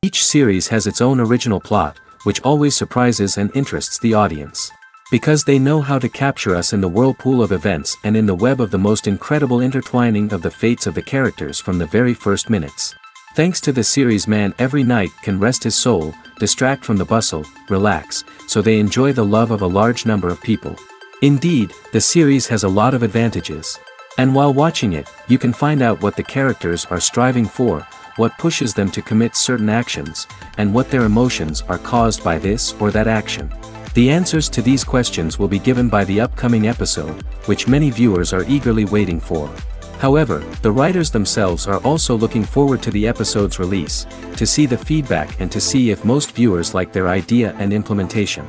Each series has its own original plot, which always surprises and interests the audience. Because they know how to capture us in the whirlpool of events and in the web of the most incredible intertwining of the fates of the characters from the very first minutes. Thanks to the series, man every night can rest his soul, distract from the bustle, relax, so they enjoy the love of a large number of people. Indeed, the series has a lot of advantages. And while watching it, you can find out what the characters are striving for, what pushes them to commit certain actions, and what their emotions are caused by this or that action. The answers to these questions will be given by the upcoming episode, which many viewers are eagerly waiting for. However, the writers themselves are also looking forward to the episode's release, to see the feedback and to see if most viewers like their idea and implementation.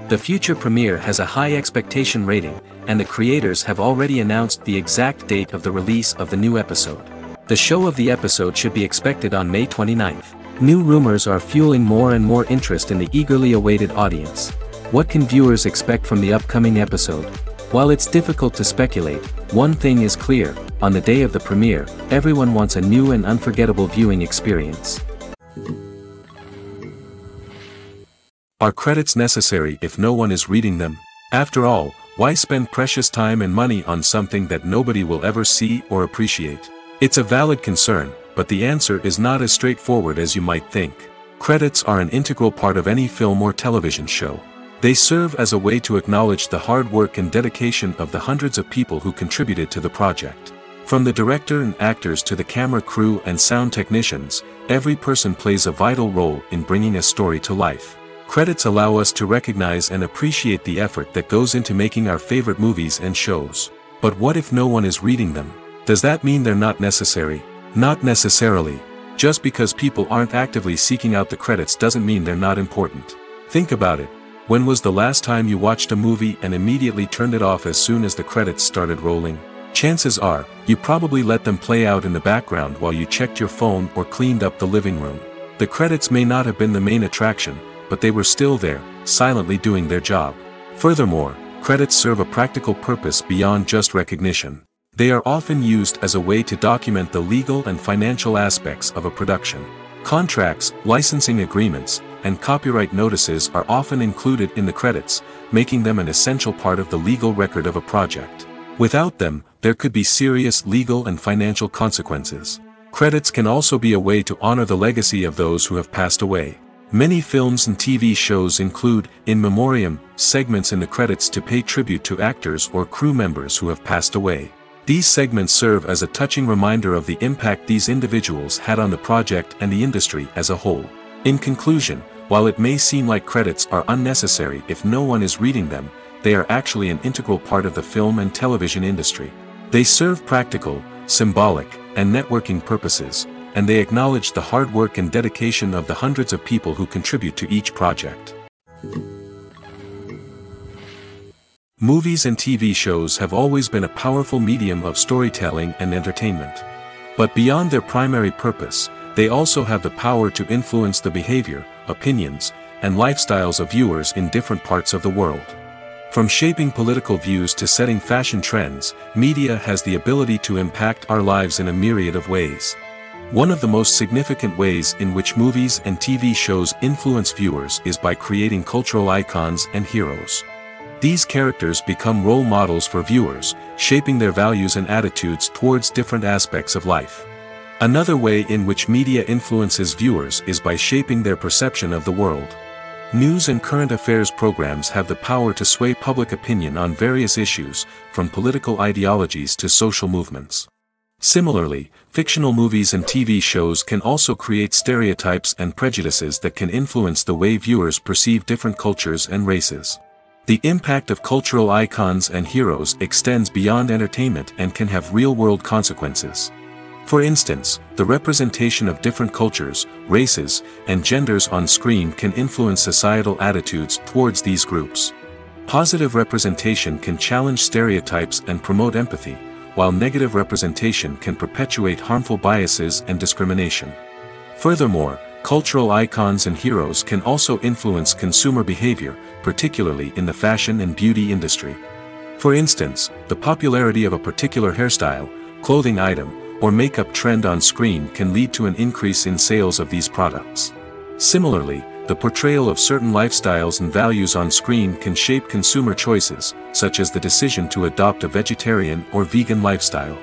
The future premiere has a high expectation rating, and the creators have already announced the exact date of the release of the new episode. The show of the episode should be expected on May 29th. New rumors are fueling more and more interest in the eagerly awaited audience. What can viewers expect from the upcoming episode? While it's difficult to speculate, one thing is clear: on the day of the premiere, everyone wants a new and unforgettable viewing experience. Are credits necessary if no one is reading them? After all, why spend precious time and money on something that nobody will ever see or appreciate? It's a valid concern, but the answer is not as straightforward as you might think. Credits are an integral part of any film or television show. They serve as a way to acknowledge the hard work and dedication of the hundreds of people who contributed to the project. From the director and actors to the camera crew and sound technicians, every person plays a vital role in bringing a story to life. Credits allow us to recognize and appreciate the effort that goes into making our favorite movies and shows. But what if no one is reading them? Does that mean they're not necessary? Not necessarily. Just because people aren't actively seeking out the credits doesn't mean they're not important. Think about it. When was the last time you watched a movie and immediately turned it off as soon as the credits started rolling? Chances are, you probably let them play out in the background while you checked your phone or cleaned up the living room. The credits may not have been the main attraction, but they were still there, silently doing their job. Furthermore, credits serve a practical purpose beyond just recognition. They are often used as a way to document the legal and financial aspects of a production. Contracts, licensing agreements, and copyright notices are often included in the credits, making them an essential part of the legal record of a project. Without them, there could be serious legal and financial consequences. Credits can also be a way to honor the legacy of those who have passed away. Many films and TV shows include, in memoriam, segments in the credits to pay tribute to actors or crew members who have passed away. These segments serve as a touching reminder of the impact these individuals had on the project and the industry as a whole. In conclusion, while it may seem like credits are unnecessary if no one is reading them, they are actually an integral part of the film and television industry. They serve practical, symbolic, and networking purposes, and they acknowledge the hard work and dedication of the hundreds of people who contribute to each project. Movies and TV shows have always been a powerful medium of storytelling and entertainment. But beyond their primary purpose, they also have the power to influence the behavior, opinions, and lifestyles of viewers in different parts of the world. From shaping political views to setting fashion trends, media has the ability to impact our lives in a myriad of ways. One of the most significant ways in which movies and TV shows influence viewers is by creating cultural icons and heroes. These characters become role models for viewers, shaping their values and attitudes towards different aspects of life. Another way in which media influences viewers is by shaping their perception of the world. News and current affairs programs have the power to sway public opinion on various issues, from political ideologies to social movements. Similarly, fictional movies and TV shows can also create stereotypes and prejudices that can influence the way viewers perceive different cultures and races. The impact of cultural icons and heroes extends beyond entertainment and can have real-world consequences. For instance, the representation of different cultures, races, and genders on screen can influence societal attitudes towards these groups. Positive representation can challenge stereotypes and promote empathy, while negative representation can perpetuate harmful biases and discrimination. Furthermore, cultural icons and heroes can also influence consumer behavior, particularly in the fashion and beauty industry. For instance, the popularity of a particular hairstyle, clothing item, or makeup trend on screen can lead to an increase in sales of these products. Similarly, the portrayal of certain lifestyles and values on screen can shape consumer choices, such as the decision to adopt a vegetarian or vegan lifestyle.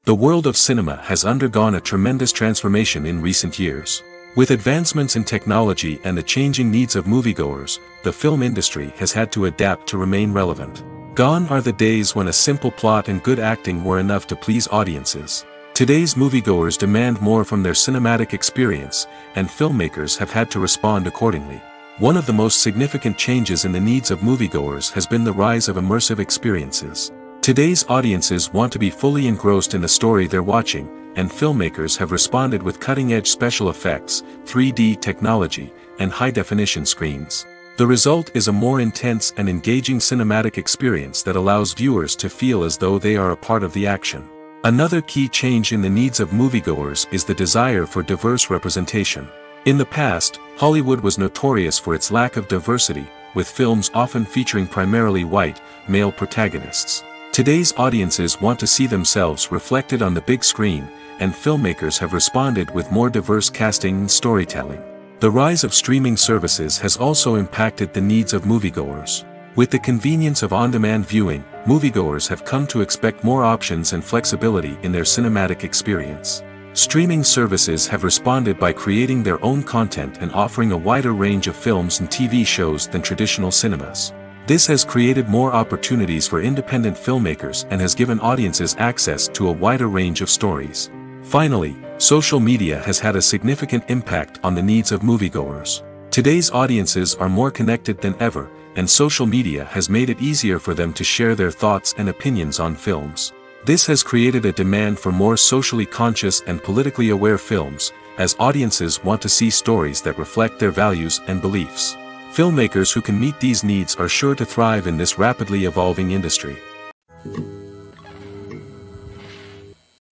The world of cinema has undergone a tremendous transformation in recent years. With advancements in technology and the changing needs of moviegoers, the film industry has had to adapt to remain relevant. Gone are the days when a simple plot and good acting were enough to please audiences. Today's moviegoers demand more from their cinematic experience, and filmmakers have had to respond accordingly. One of the most significant changes in the needs of moviegoers has been the rise of immersive experiences. Today's audiences want to be fully engrossed in the story they're watching, and filmmakers have responded with cutting-edge special effects, 3D technology, and high-definition screens. The result is a more intense and engaging cinematic experience that allows viewers to feel as though they are a part of the action. Another key change in the needs of moviegoers is the desire for diverse representation. In the past, Hollywood was notorious for its lack of diversity, with films often featuring primarily white, male protagonists. Today's audiences want to see themselves reflected on the big screen, and filmmakers have responded with more diverse casting and storytelling. The rise of streaming services has also impacted the needs of moviegoers. With the convenience of on-demand viewing, moviegoers have come to expect more options and flexibility in their cinematic experience. Streaming services have responded by creating their own content and offering a wider range of films and TV shows than traditional cinemas. This has created more opportunities for independent filmmakers and has given audiences access to a wider range of stories. Finally, social media has had a significant impact on the needs of moviegoers. Today's audiences are more connected than ever, and social media has made it easier for them to share their thoughts and opinions on films. This has created a demand for more socially conscious and politically aware films, as audiences want to see stories that reflect their values and beliefs. Filmmakers who can meet these needs are sure to thrive in this rapidly evolving industry.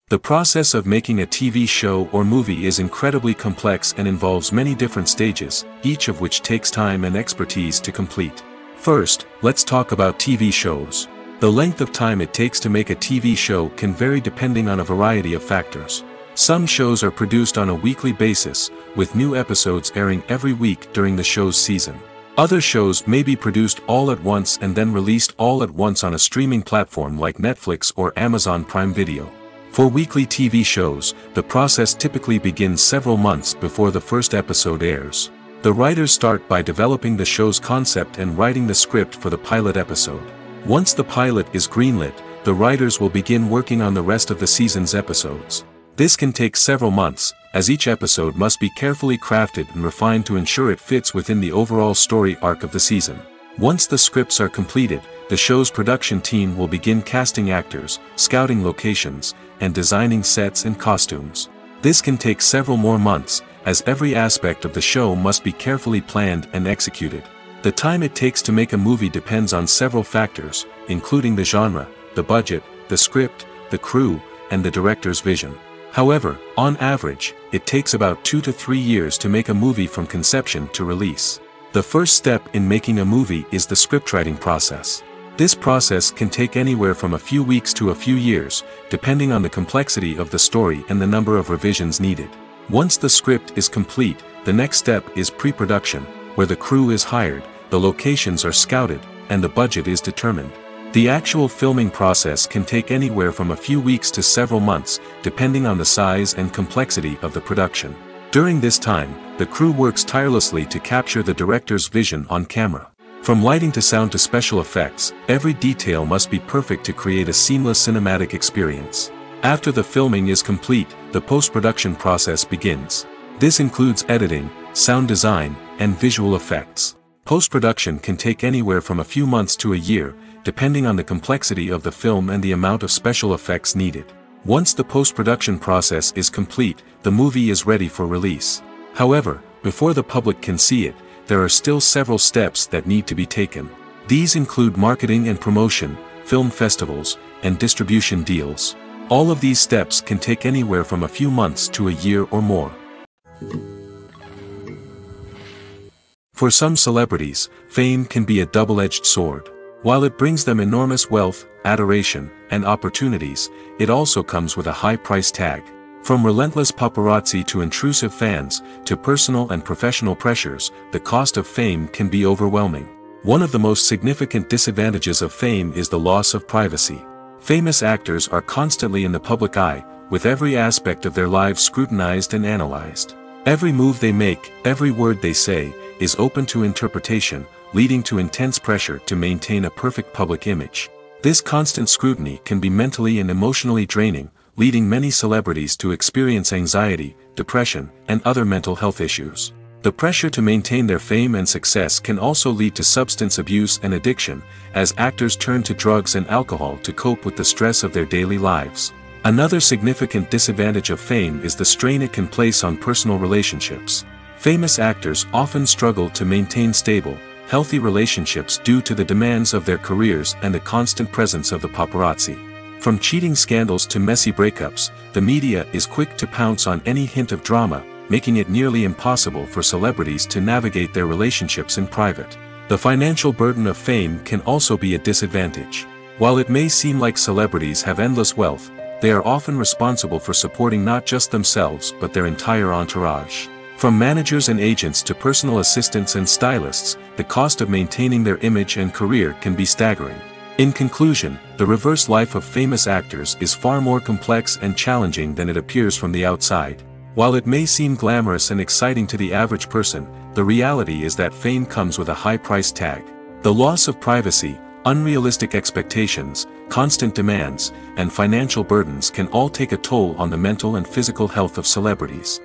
The process of making a TV show or movie is incredibly complex and involves many different stages, each of which takes time and expertise to complete. First, let's talk about TV shows. The length of time it takes to make a TV show can vary depending on a variety of factors. Some shows are produced on a weekly basis, with new episodes airing every week during the show's season. Other shows may be produced all at once and then released all at once on a streaming platform like Netflix or Amazon Prime Video. For weekly TV shows, the process typically begins several months before the first episode airs. The writers start by developing the show's concept and writing the script for the pilot episode. Once the pilot is greenlit, the writers will begin working on the rest of the season's episodes. This can take several months, as each episode must be carefully crafted and refined to ensure it fits within the overall story arc of the season. Once the scripts are completed, the show's production team will begin casting actors, scouting locations, and designing sets and costumes. This can take several more months, as every aspect of the show must be carefully planned and executed. The time it takes to make a movie depends on several factors, including the genre, the budget, the script, the crew, and the director's vision. However, on average, it takes about 2 to 3 years to make a movie from conception to release. The first step in making a movie is the scriptwriting process. This process can take anywhere from a few weeks to a few years, depending on the complexity of the story and the number of revisions needed. Once the script is complete, the next step is pre-production, where the crew is hired, the locations are scouted, and the budget is determined. The actual filming process can take anywhere from a few weeks to several months, depending on the size and complexity of the production. During this time, the crew works tirelessly to capture the director's vision on camera. From lighting to sound to special effects, every detail must be perfect to create a seamless cinematic experience. After the filming is complete, the post-production process begins. This includes editing, sound design, and visual effects. Post-production can take anywhere from a few months to a year, depending on the complexity of the film and the amount of special effects needed. Once the post-production process is complete, the movie is ready for release. However, before the public can see it, there are still several steps that need to be taken. These include marketing and promotion, film festivals, and distribution deals. All of these steps can take anywhere from a few months to a year or more. For some celebrities, fame can be a double-edged sword. While it brings them enormous wealth, adoration, and opportunities, it also comes with a high price tag. From relentless paparazzi to intrusive fans, to personal and professional pressures, the cost of fame can be overwhelming. One of the most significant disadvantages of fame is the loss of privacy. Famous actors are constantly in the public eye, with every aspect of their lives scrutinized and analyzed. Every move they make, every word they say, is open to interpretation, leading to intense pressure to maintain a perfect public image. This constant scrutiny can be mentally and emotionally draining, leading many celebrities to experience anxiety, depression, and other mental health issues. The pressure to maintain their fame and success can also lead to substance abuse and addiction, as actors turn to drugs and alcohol to cope with the stress of their daily lives. Another significant disadvantage of fame is the strain it can place on personal relationships. Famous actors often struggle to maintain stable, healthy relationships due to the demands of their careers and the constant presence of the paparazzi. From cheating scandals to messy breakups, the media is quick to pounce on any hint of drama, making it nearly impossible for celebrities to navigate their relationships in private. The financial burden of fame can also be a disadvantage. While it may seem like celebrities have endless wealth, they are often responsible for supporting not just themselves but their entire entourage. From managers and agents to personal assistants and stylists, the cost of maintaining their image and career can be staggering. In conclusion, the reverse life of famous actors is far more complex and challenging than it appears from the outside. While it may seem glamorous and exciting to the average person, the reality is that fame comes with a high price tag. The loss of privacy, unrealistic expectations, constant demands, and financial burdens can all take a toll on the mental and physical health of celebrities.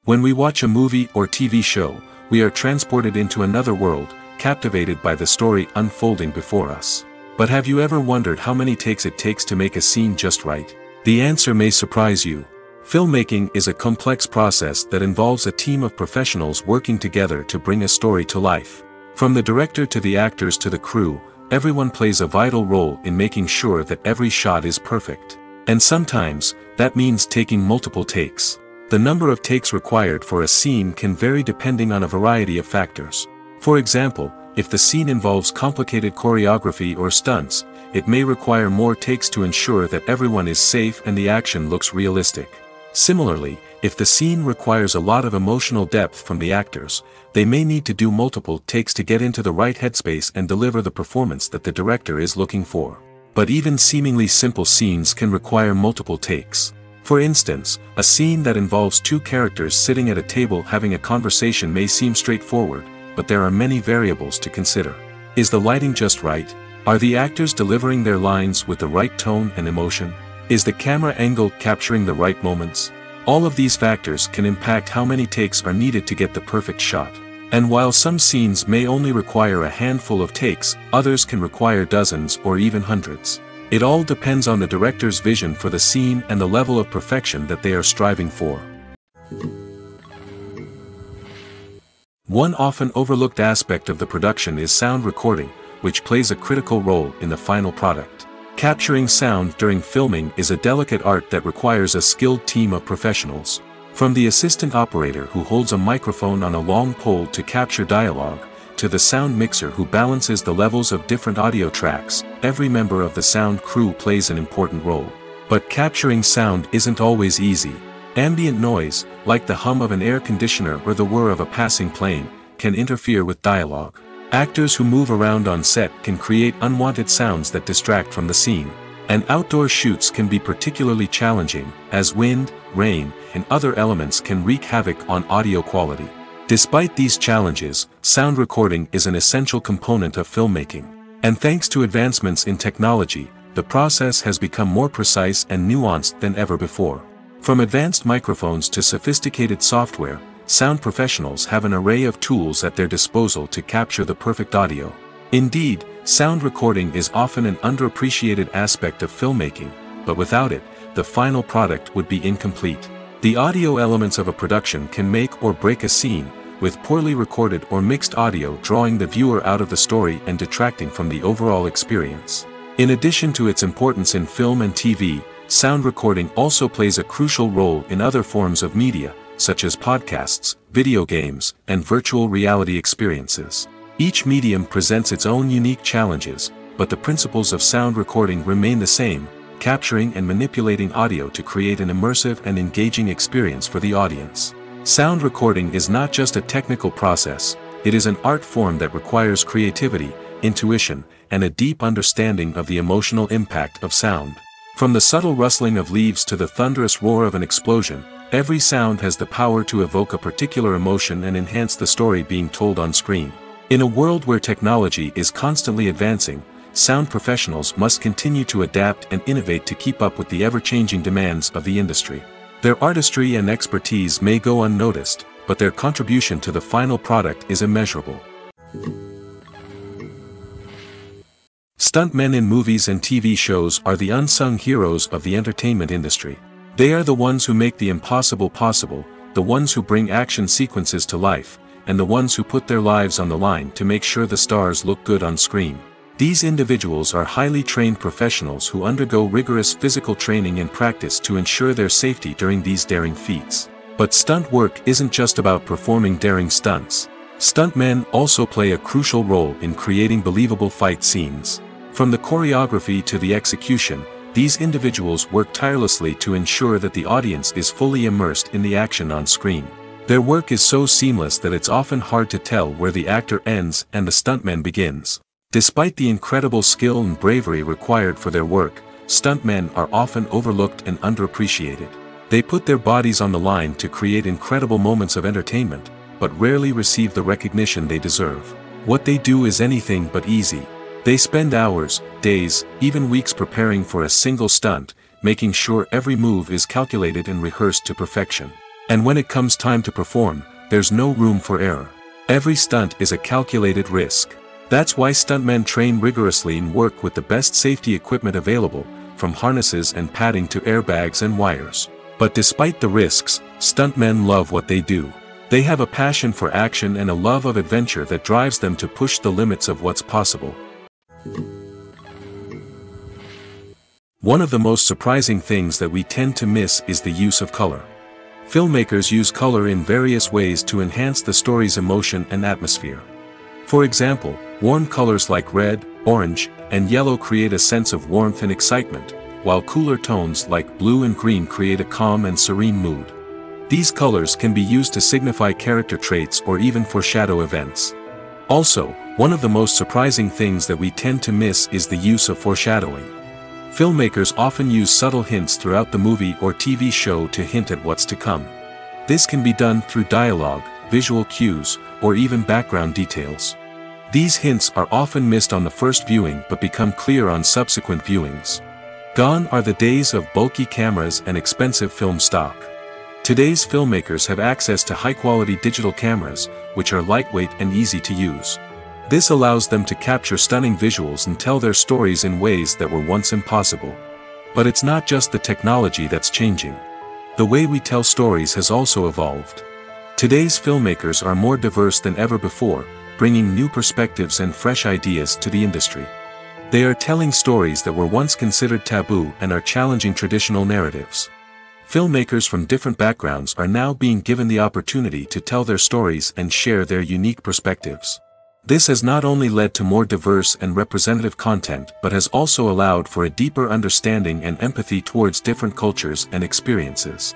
When we watch a movie or TV show, we are transported into another world, captivated by the story unfolding before us. But have you ever wondered how many takes it takes to make a scene just right? The answer may surprise you. Filmmaking is a complex process that involves a team of professionals working together to bring a story to life. From the director to the actors to the crew, everyone plays a vital role in making sure that every shot is perfect. And sometimes, that means taking multiple takes. The number of takes required for a scene can vary depending on a variety of factors. For example, if the scene involves complicated choreography or stunts, it may require more takes to ensure that everyone is safe and the action looks realistic. Similarly, if the scene requires a lot of emotional depth from the actors, they may need to do multiple takes to get into the right headspace and deliver the performance that the director is looking for. But even seemingly simple scenes can require multiple takes. For instance, a scene that involves two characters sitting at a table having a conversation may seem straightforward, but there are many variables to consider. Is the lighting just right? Are the actors delivering their lines with the right tone and emotion? Is the camera angle capturing the right moments? All of these factors can impact how many takes are needed to get the perfect shot. And while some scenes may only require a handful of takes, others can require dozens or even hundreds. It all depends on the director's vision for the scene and the level of perfection that they are striving for. One often overlooked aspect of the production is sound recording, which plays a critical role in the final product. Capturing sound during filming is a delicate art that requires a skilled team of professionals. From the assistant operator who holds a microphone on a long pole to capture dialogue, to the sound mixer who balances the levels of different audio tracks, every member of the sound crew plays an important role. But capturing sound isn't always easy. Ambient noise, like the hum of an air conditioner or the whir of a passing plane, can interfere with dialogue. Actors who move around on set can create unwanted sounds that distract from the scene. And outdoor shoots can be particularly challenging, as wind, rain, and other elements can wreak havoc on audio quality. Despite these challenges, sound recording is an essential component of filmmaking. And thanks to advancements in technology, the process has become more precise and nuanced than ever before. From advanced microphones to sophisticated software, sound professionals have an array of tools at their disposal to capture the perfect audio. Indeed, sound recording is often an underappreciated aspect of filmmaking, but without it, the final product would be incomplete. The audio elements of a production can make or break a scene, with poorly recorded or mixed audio drawing the viewer out of the story and detracting from the overall experience. In addition to its importance in film and TV, sound recording also plays a crucial role in other forms of media, such as podcasts, video games, and virtual reality experiences. Each medium presents its own unique challenges, but the principles of sound recording remain the same, capturing and manipulating audio to create an immersive and engaging experience for the audience. Sound recording is not just a technical process, it is an art form that requires creativity, intuition, and a deep understanding of the emotional impact of sound. From the subtle rustling of leaves to the thunderous roar of an explosion, every sound has the power to evoke a particular emotion and enhance the story being told on screen. In a world where technology is constantly advancing, sound professionals must continue to adapt and innovate to keep up with the ever-changing demands of the industry. Their artistry and expertise may go unnoticed, but their contribution to the final product is immeasurable. Stuntmen in movies and TV shows are the unsung heroes of the entertainment industry. They are the ones who make the impossible possible, the ones who bring action sequences to life, and the ones who put their lives on the line to make sure the stars look good on screen. These individuals are highly trained professionals who undergo rigorous physical training and practice to ensure their safety during these daring feats. But stunt work isn't just about performing daring stunts. Stuntmen also play a crucial role in creating believable fight scenes. From the choreography to the execution, these individuals work tirelessly to ensure that the audience is fully immersed in the action on screen. Their work is so seamless that it's often hard to tell where the actor ends and the stuntman begins. Despite the incredible skill and bravery required for their work, stuntmen are often overlooked and underappreciated. They put their bodies on the line to create incredible moments of entertainment, but rarely receive the recognition they deserve. What they do is anything but easy. They spend hours, days, even weeks preparing for a single stunt, making sure every move is calculated and rehearsed to perfection. And when it comes time to perform, there's no room for error. Every stunt is a calculated risk. That's why stuntmen train rigorously and work with the best safety equipment available, from harnesses and padding to airbags and wires. But despite the risks, stuntmen love what they do. They have a passion for action and a love of adventure that drives them to push the limits of what's possible. One of the most surprising things that we tend to miss is the use of color. Filmmakers use color in various ways to enhance the story's emotion and atmosphere. For example, warm colors like red, orange, and yellow create a sense of warmth and excitement, while cooler tones like blue and green create a calm and serene mood. These colors can be used to signify character traits or even foreshadow events. Also, one of the most surprising things that we tend to miss is the use of foreshadowing. Filmmakers often use subtle hints throughout the movie or TV show to hint at what's to come. This can be done through dialogue, visual cues, or even background details. These hints are often missed on the first viewing but become clear on subsequent viewings. Gone are the days of bulky cameras and expensive film stock. Today's filmmakers have access to high-quality digital cameras, which are lightweight and easy to use. This allows them to capture stunning visuals and tell their stories in ways that were once impossible. But it's not just the technology that's changing. The way we tell stories has also evolved. Today's filmmakers are more diverse than ever before, bringing new perspectives and fresh ideas to the industry. They are telling stories that were once considered taboo and are challenging traditional narratives. Filmmakers from different backgrounds are now being given the opportunity to tell their stories and share their unique perspectives. This has not only led to more diverse and representative content but has also allowed for a deeper understanding and empathy towards different cultures and experiences.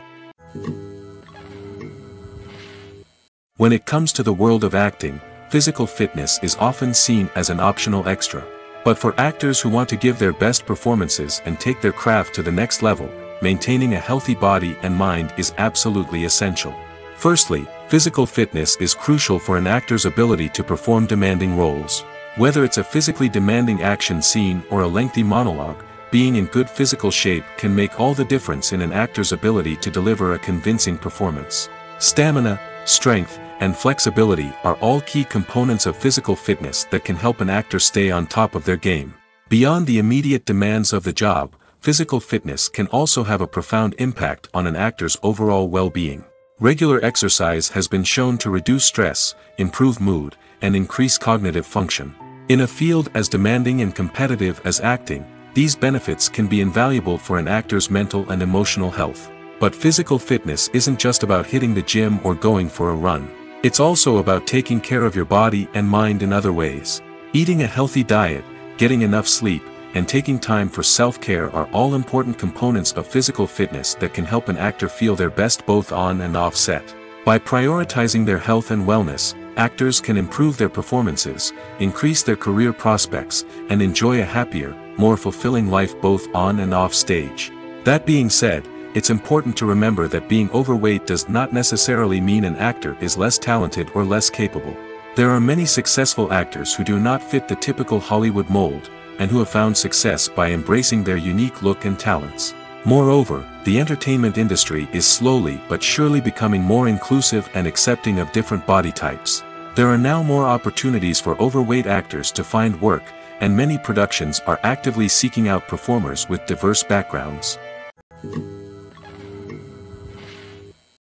When it comes to the world of acting, physical fitness is often seen as an optional extra. But for actors who want to give their best performances and take their craft to the next level, maintaining a healthy body and mind is absolutely essential. Firstly, physical fitness is crucial for an actor's ability to perform demanding roles. Whether it's a physically demanding action scene or a lengthy monologue, being in good physical shape can make all the difference in an actor's ability to deliver a convincing performance. Stamina, strength, and flexibility are all key components of physical fitness that can help an actor stay on top of their game. Beyond the immediate demands of the job, physical fitness can also have a profound impact on an actor's overall well-being. Regular exercise has been shown to reduce stress, improve mood, and increase cognitive function. In a field as demanding and competitive as acting, these benefits can be invaluable for an actor's mental and emotional health. But physical fitness isn't just about hitting the gym or going for a run. It's also about taking care of your body and mind in other ways. Eating a healthy diet, getting enough sleep, and taking time for self-care are all important components of physical fitness that can help an actor feel their best both on and off set. By prioritizing their health and wellness, actors can improve their performances, increase their career prospects, and enjoy a happier, more fulfilling life both on and off stage. That being said, it's important to remember that being overweight does not necessarily mean an actor is less talented or less capable. There are many successful actors who do not fit the typical Hollywood mold, and who have found success by embracing their unique look and talents. Moreover, the entertainment industry is slowly but surely becoming more inclusive and accepting of different body types. There are now more opportunities for overweight actors to find work, and many productions are actively seeking out performers with diverse backgrounds.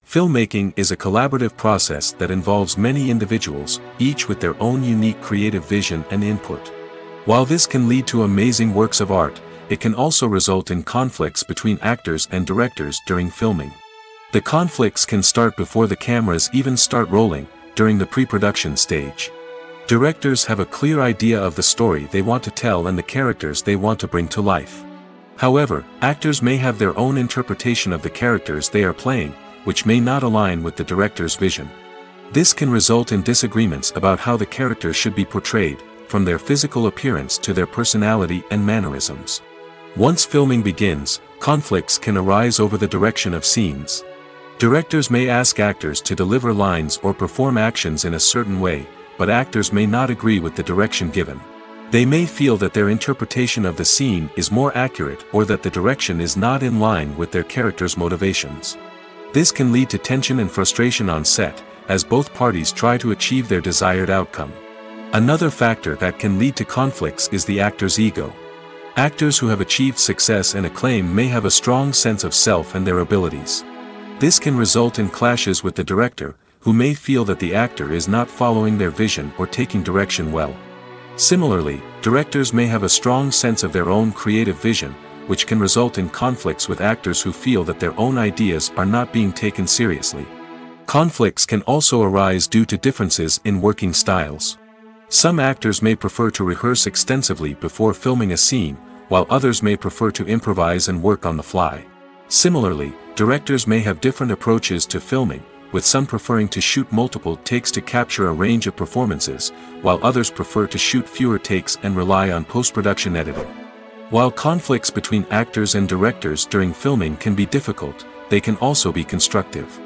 Filmmaking is a collaborative process that involves many individuals, each with their own unique creative vision and input. While this can lead to amazing works of art, it can also result in conflicts between actors and directors during filming. The conflicts can start before the cameras even start rolling, during the pre-production stage. Directors have a clear idea of the story they want to tell and the characters they want to bring to life. However, actors may have their own interpretation of the characters they are playing, which may not align with the director's vision. This can result in disagreements about how the character should be portrayed, from their physical appearance to their personality and mannerisms. Once filming begins, conflicts can arise over the direction of scenes. Directors may ask actors to deliver lines or perform actions in a certain way, but actors may not agree with the direction given. They may feel that their interpretation of the scene is more accurate or that the direction is not in line with their character's motivations. This can lead to tension and frustration on set, as both parties try to achieve their desired outcome. Another factor that can lead to conflicts is the actor's ego. Actors who have achieved success and acclaim may have a strong sense of self and their abilities. This can result in clashes with the director, who may feel that the actor is not following their vision or taking direction well. Similarly, directors may have a strong sense of their own creative vision, which can result in conflicts with actors who feel that their own ideas are not being taken seriously. Conflicts can also arise due to differences in working styles. Some actors may prefer to rehearse extensively before filming a scene, while others may prefer to improvise and work on the fly. Similarly, directors may have different approaches to filming, with some preferring to shoot multiple takes to capture a range of performances, while others prefer to shoot fewer takes and rely on post-production editing. While conflicts between actors and directors during filming can be difficult, they can also be constructive.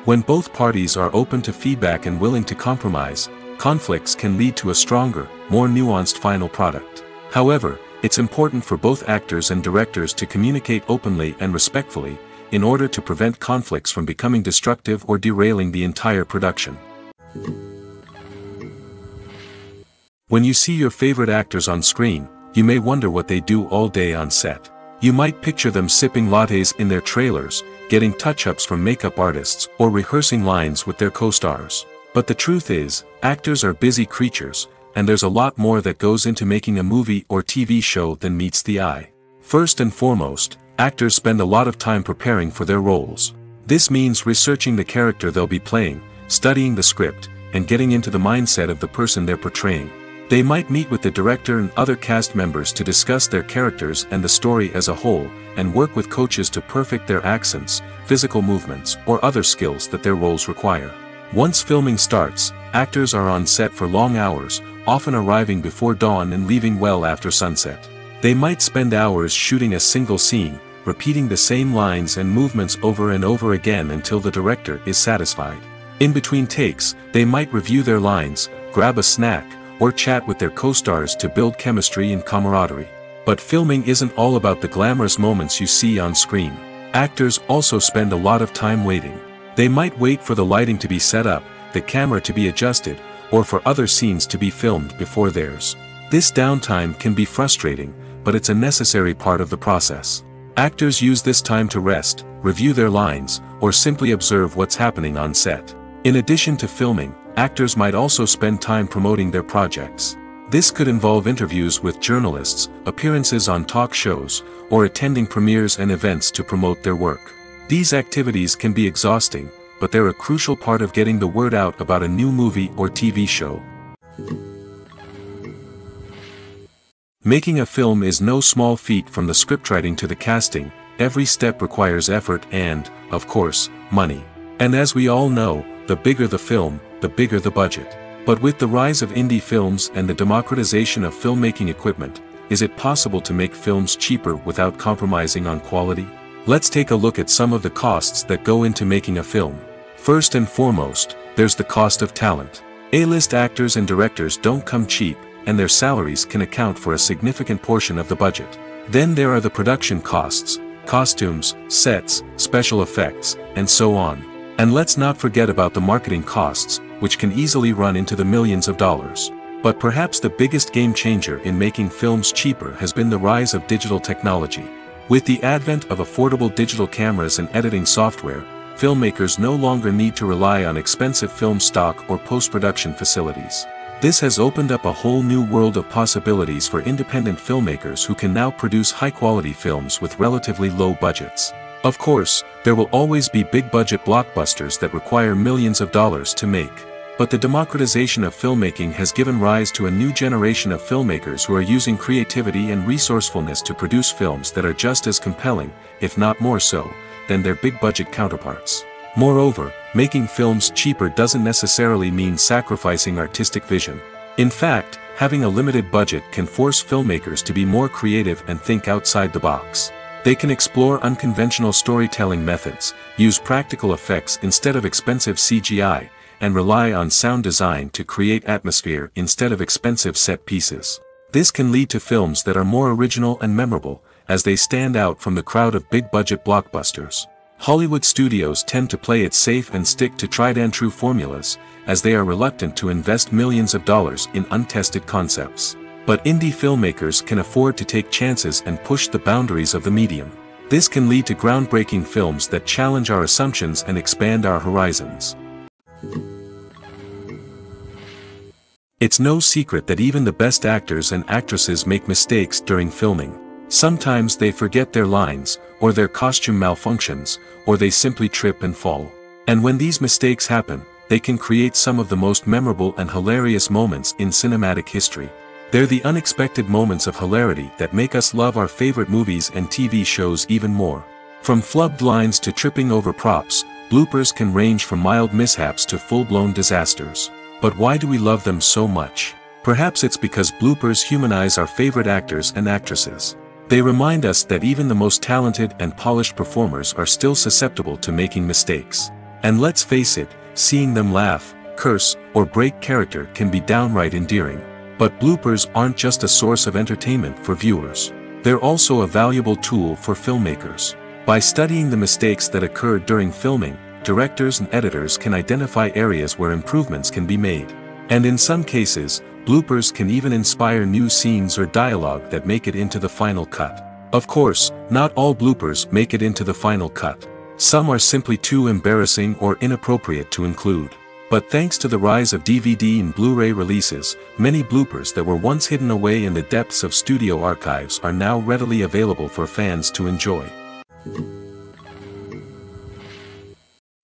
When both parties are open to feedback and willing to compromise, conflicts can lead to a stronger, more nuanced final product. However, it's important for both actors and directors to communicate openly and respectfully, in order to prevent conflicts from becoming destructive or derailing the entire production. When you see your favorite actors on screen, you may wonder what they do all day on set. You might picture them sipping lattes in their trailers, getting touch-ups from makeup artists, or rehearsing lines with their co-stars. But the truth is, actors are busy creatures, and there's a lot more that goes into making a movie or TV show than meets the eye. First and foremost, actors spend a lot of time preparing for their roles. This means researching the character they'll be playing, studying the script, and getting into the mindset of the person they're portraying. They might meet with the director and other cast members to discuss their characters and the story as a whole, and work with coaches to perfect their accents, physical movements, or other skills that their roles require. Once filming starts, actors are on set for long hours, often arriving before dawn and leaving well after sunset. They might spend hours shooting a single scene, repeating the same lines and movements over and over again until the director is satisfied. In between takes, they might review their lines, grab a snack, or chat with their co-stars to build chemistry and camaraderie. But filming isn't all about the glamorous moments you see on screen. Actors also spend a lot of time waiting. They might wait for the lighting to be set up, the camera to be adjusted, or for other scenes to be filmed before theirs. This downtime can be frustrating, but it's a necessary part of the process. Actors use this time to rest, review their lines, or simply observe what's happening on set. In addition to filming, actors might also spend time promoting their projects. This could involve interviews with journalists, appearances on talk shows, or attending premieres and events to promote their work. These activities can be exhausting, but they're a crucial part of getting the word out about a new movie or TV show. Making a film is no small feat. From the scriptwriting to the casting, every step requires effort and, of course, money. And as we all know, the bigger the film, the bigger the budget. But with the rise of indie films and the democratization of filmmaking equipment, is it possible to make films cheaper without compromising on quality? Let's take a look at some of the costs that go into making a film. First and foremost, there's the cost of talent. A-list actors and directors don't come cheap, and their salaries can account for a significant portion of the budget. Then there are the production costs, costumes, sets, special effects, and so on. And let's not forget about the marketing costs, which can easily run into the millions of dollars. But perhaps the biggest game changer in making films cheaper has been the rise of digital technology. With the advent of affordable digital cameras and editing software, filmmakers no longer need to rely on expensive film stock or post-production facilities. This has opened up a whole new world of possibilities for independent filmmakers who can now produce high-quality films with relatively low budgets. Of course, there will always be big-budget blockbusters that require millions of dollars to make. But the democratization of filmmaking has given rise to a new generation of filmmakers who are using creativity and resourcefulness to produce films that are just as compelling, if not more so, than their big-budget counterparts. Moreover, making films cheaper doesn't necessarily mean sacrificing artistic vision. In fact, having a limited budget can force filmmakers to be more creative and think outside the box. They can explore unconventional storytelling methods, use practical effects instead of expensive CGI, and rely on sound design to create atmosphere instead of expensive set pieces. This can lead to films that are more original and memorable, as they stand out from the crowd of big-budget blockbusters. Hollywood studios tend to play it safe and stick to tried-and-true formulas, as they are reluctant to invest millions of dollars in untested concepts. But indie filmmakers can afford to take chances and push the boundaries of the medium. This can lead to groundbreaking films that challenge our assumptions and expand our horizons. It's no secret that even the best actors and actresses make mistakes during filming. Sometimes they forget their lines, or their costume malfunctions, or they simply trip and fall. And when these mistakes happen, they can create some of the most memorable and hilarious moments in cinematic history. They're the unexpected moments of hilarity that make us love our favorite movies and TV shows even more. From flubbed lines to tripping over props, bloopers can range from mild mishaps to full-blown disasters. But why do we love them so much? Perhaps it's because bloopers humanize our favorite actors and actresses. They remind us that even the most talented and polished performers are still susceptible to making mistakes. And let's face it, seeing them laugh, curse, or break character can be downright endearing. But bloopers aren't just a source of entertainment for viewers. They're also a valuable tool for filmmakers. By studying the mistakes that occurred during filming, directors and editors can identify areas where improvements can be made. And in some cases, bloopers can even inspire new scenes or dialogue that make it into the final cut. Of course, not all bloopers make it into the final cut. Some are simply too embarrassing or inappropriate to include. But thanks to the rise of DVD and Blu-ray releases, many bloopers that were once hidden away in the depths of studio archives are now readily available for fans to enjoy.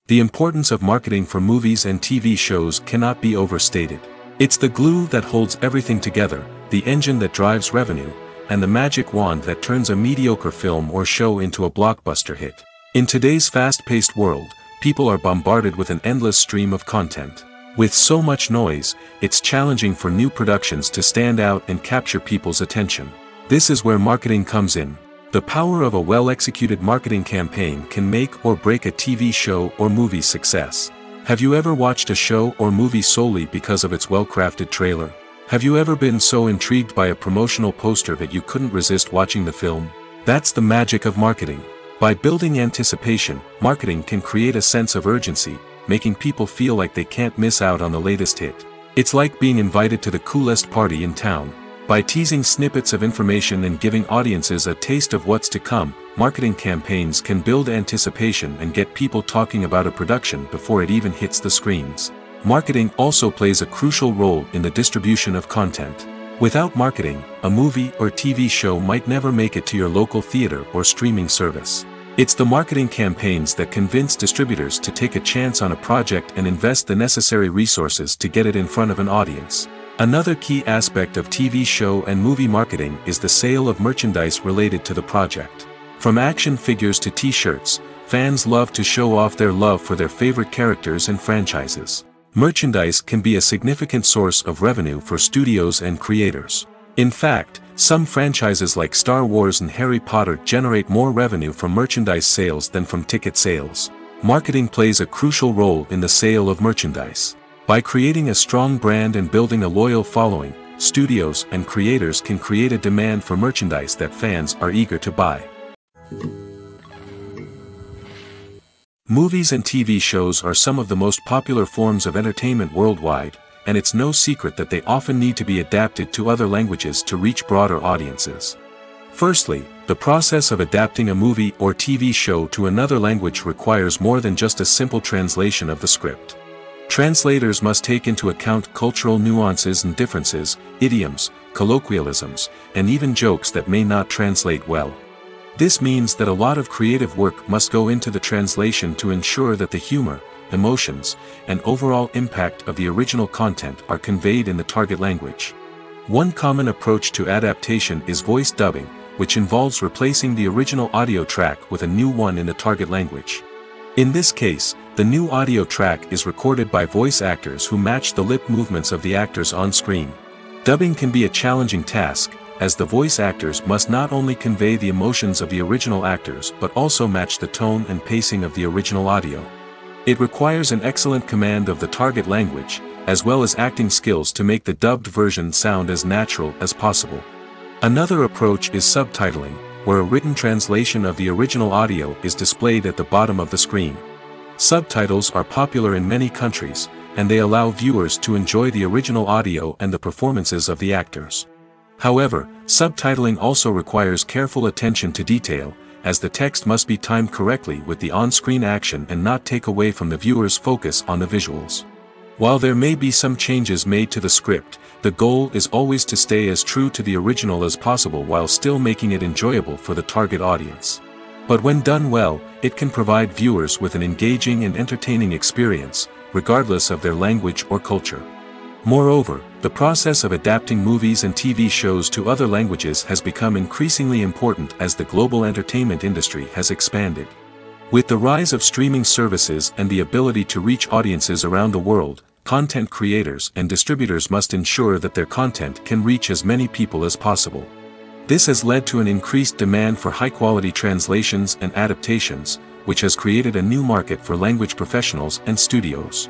The importance of marketing for movies and TV shows cannot be overstated. It's the glue that holds everything together, the engine that drives revenue, and the magic wand that turns a mediocre film or show into a blockbuster hit. In today's fast-paced world, people are bombarded with an endless stream of content. With so much noise, it's challenging for new productions to stand out and capture people's attention. This is where marketing comes in. The power of a well-executed marketing campaign can make or break a TV show or movie's success. Have you ever watched a show or movie solely because of its well-crafted trailer? Have you ever been so intrigued by a promotional poster that you couldn't resist watching the film? That's the magic of marketing. By building anticipation, marketing can create a sense of urgency, making people feel like they can't miss out on the latest hit. It's like being invited to the coolest party in town. By teasing snippets of information and giving audiences a taste of what's to come, marketing campaigns can build anticipation and get people talking about a production before it even hits the screens. Marketing also plays a crucial role in the distribution of content. Without marketing, a movie or TV show might never make it to your local theater or streaming service. It's the marketing campaigns that convince distributors to take a chance on a project and invest the necessary resources to get it in front of an audience. Another key aspect of TV show and movie marketing is the sale of merchandise related to the project. From action figures to t-shirts, fans love to show off their love for their favorite characters and franchises. Merchandise can be a significant source of revenue for studios and creators. In fact, some franchises like Star Wars and Harry Potter generate more revenue from merchandise sales than from ticket sales. Marketing plays a crucial role in the sale of merchandise. By creating a strong brand and building a loyal following, studios and creators can create a demand for merchandise that fans are eager to buy. Movies and TV shows are some of the most popular forms of entertainment worldwide, and it's no secret that they often need to be adapted to other languages to reach broader audiences. Firstly, the process of adapting a movie or TV show to another language requires more than just a simple translation of the script. Translators must take into account cultural nuances and differences, idioms, colloquialisms, and even jokes that may not translate well. This means that a lot of creative work must go into the translation to ensure that the humor, emotions, and overall impact of the original content are conveyed in the target language. One common approach to adaptation is voice dubbing, which involves replacing the original audio track with a new one in the target language. In this case, the new audio track is recorded by voice actors who match the lip movements of the actors on screen. Dubbing can be a challenging task, as the voice actors must not only convey the emotions of the original actors but also match the tone and pacing of the original audio. It requires an excellent command of the target language, as well as acting skills to make the dubbed version sound as natural as possible. Another approach is subtitling, where a written translation of the original audio is displayed at the bottom of the screen. Subtitles are popular in many countries, and they allow viewers to enjoy the original audio and the performances of the actors. However, subtitling also requires careful attention to detail, as the text must be timed correctly with the on-screen action and not take away from the viewer's focus on the visuals. While there may be some changes made to the script, the goal is always to stay as true to the original as possible while still making it enjoyable for the target audience. But when done well, it can provide viewers with an engaging and entertaining experience, regardless of their language or culture. Moreover, the process of adapting movies and TV shows to other languages has become increasingly important as the global entertainment industry has expanded. With the rise of streaming services and the ability to reach audiences around the world, content creators and distributors must ensure that their content can reach as many people as possible. This has led to an increased demand for high-quality translations and adaptations, which has created a new market for language professionals and studios.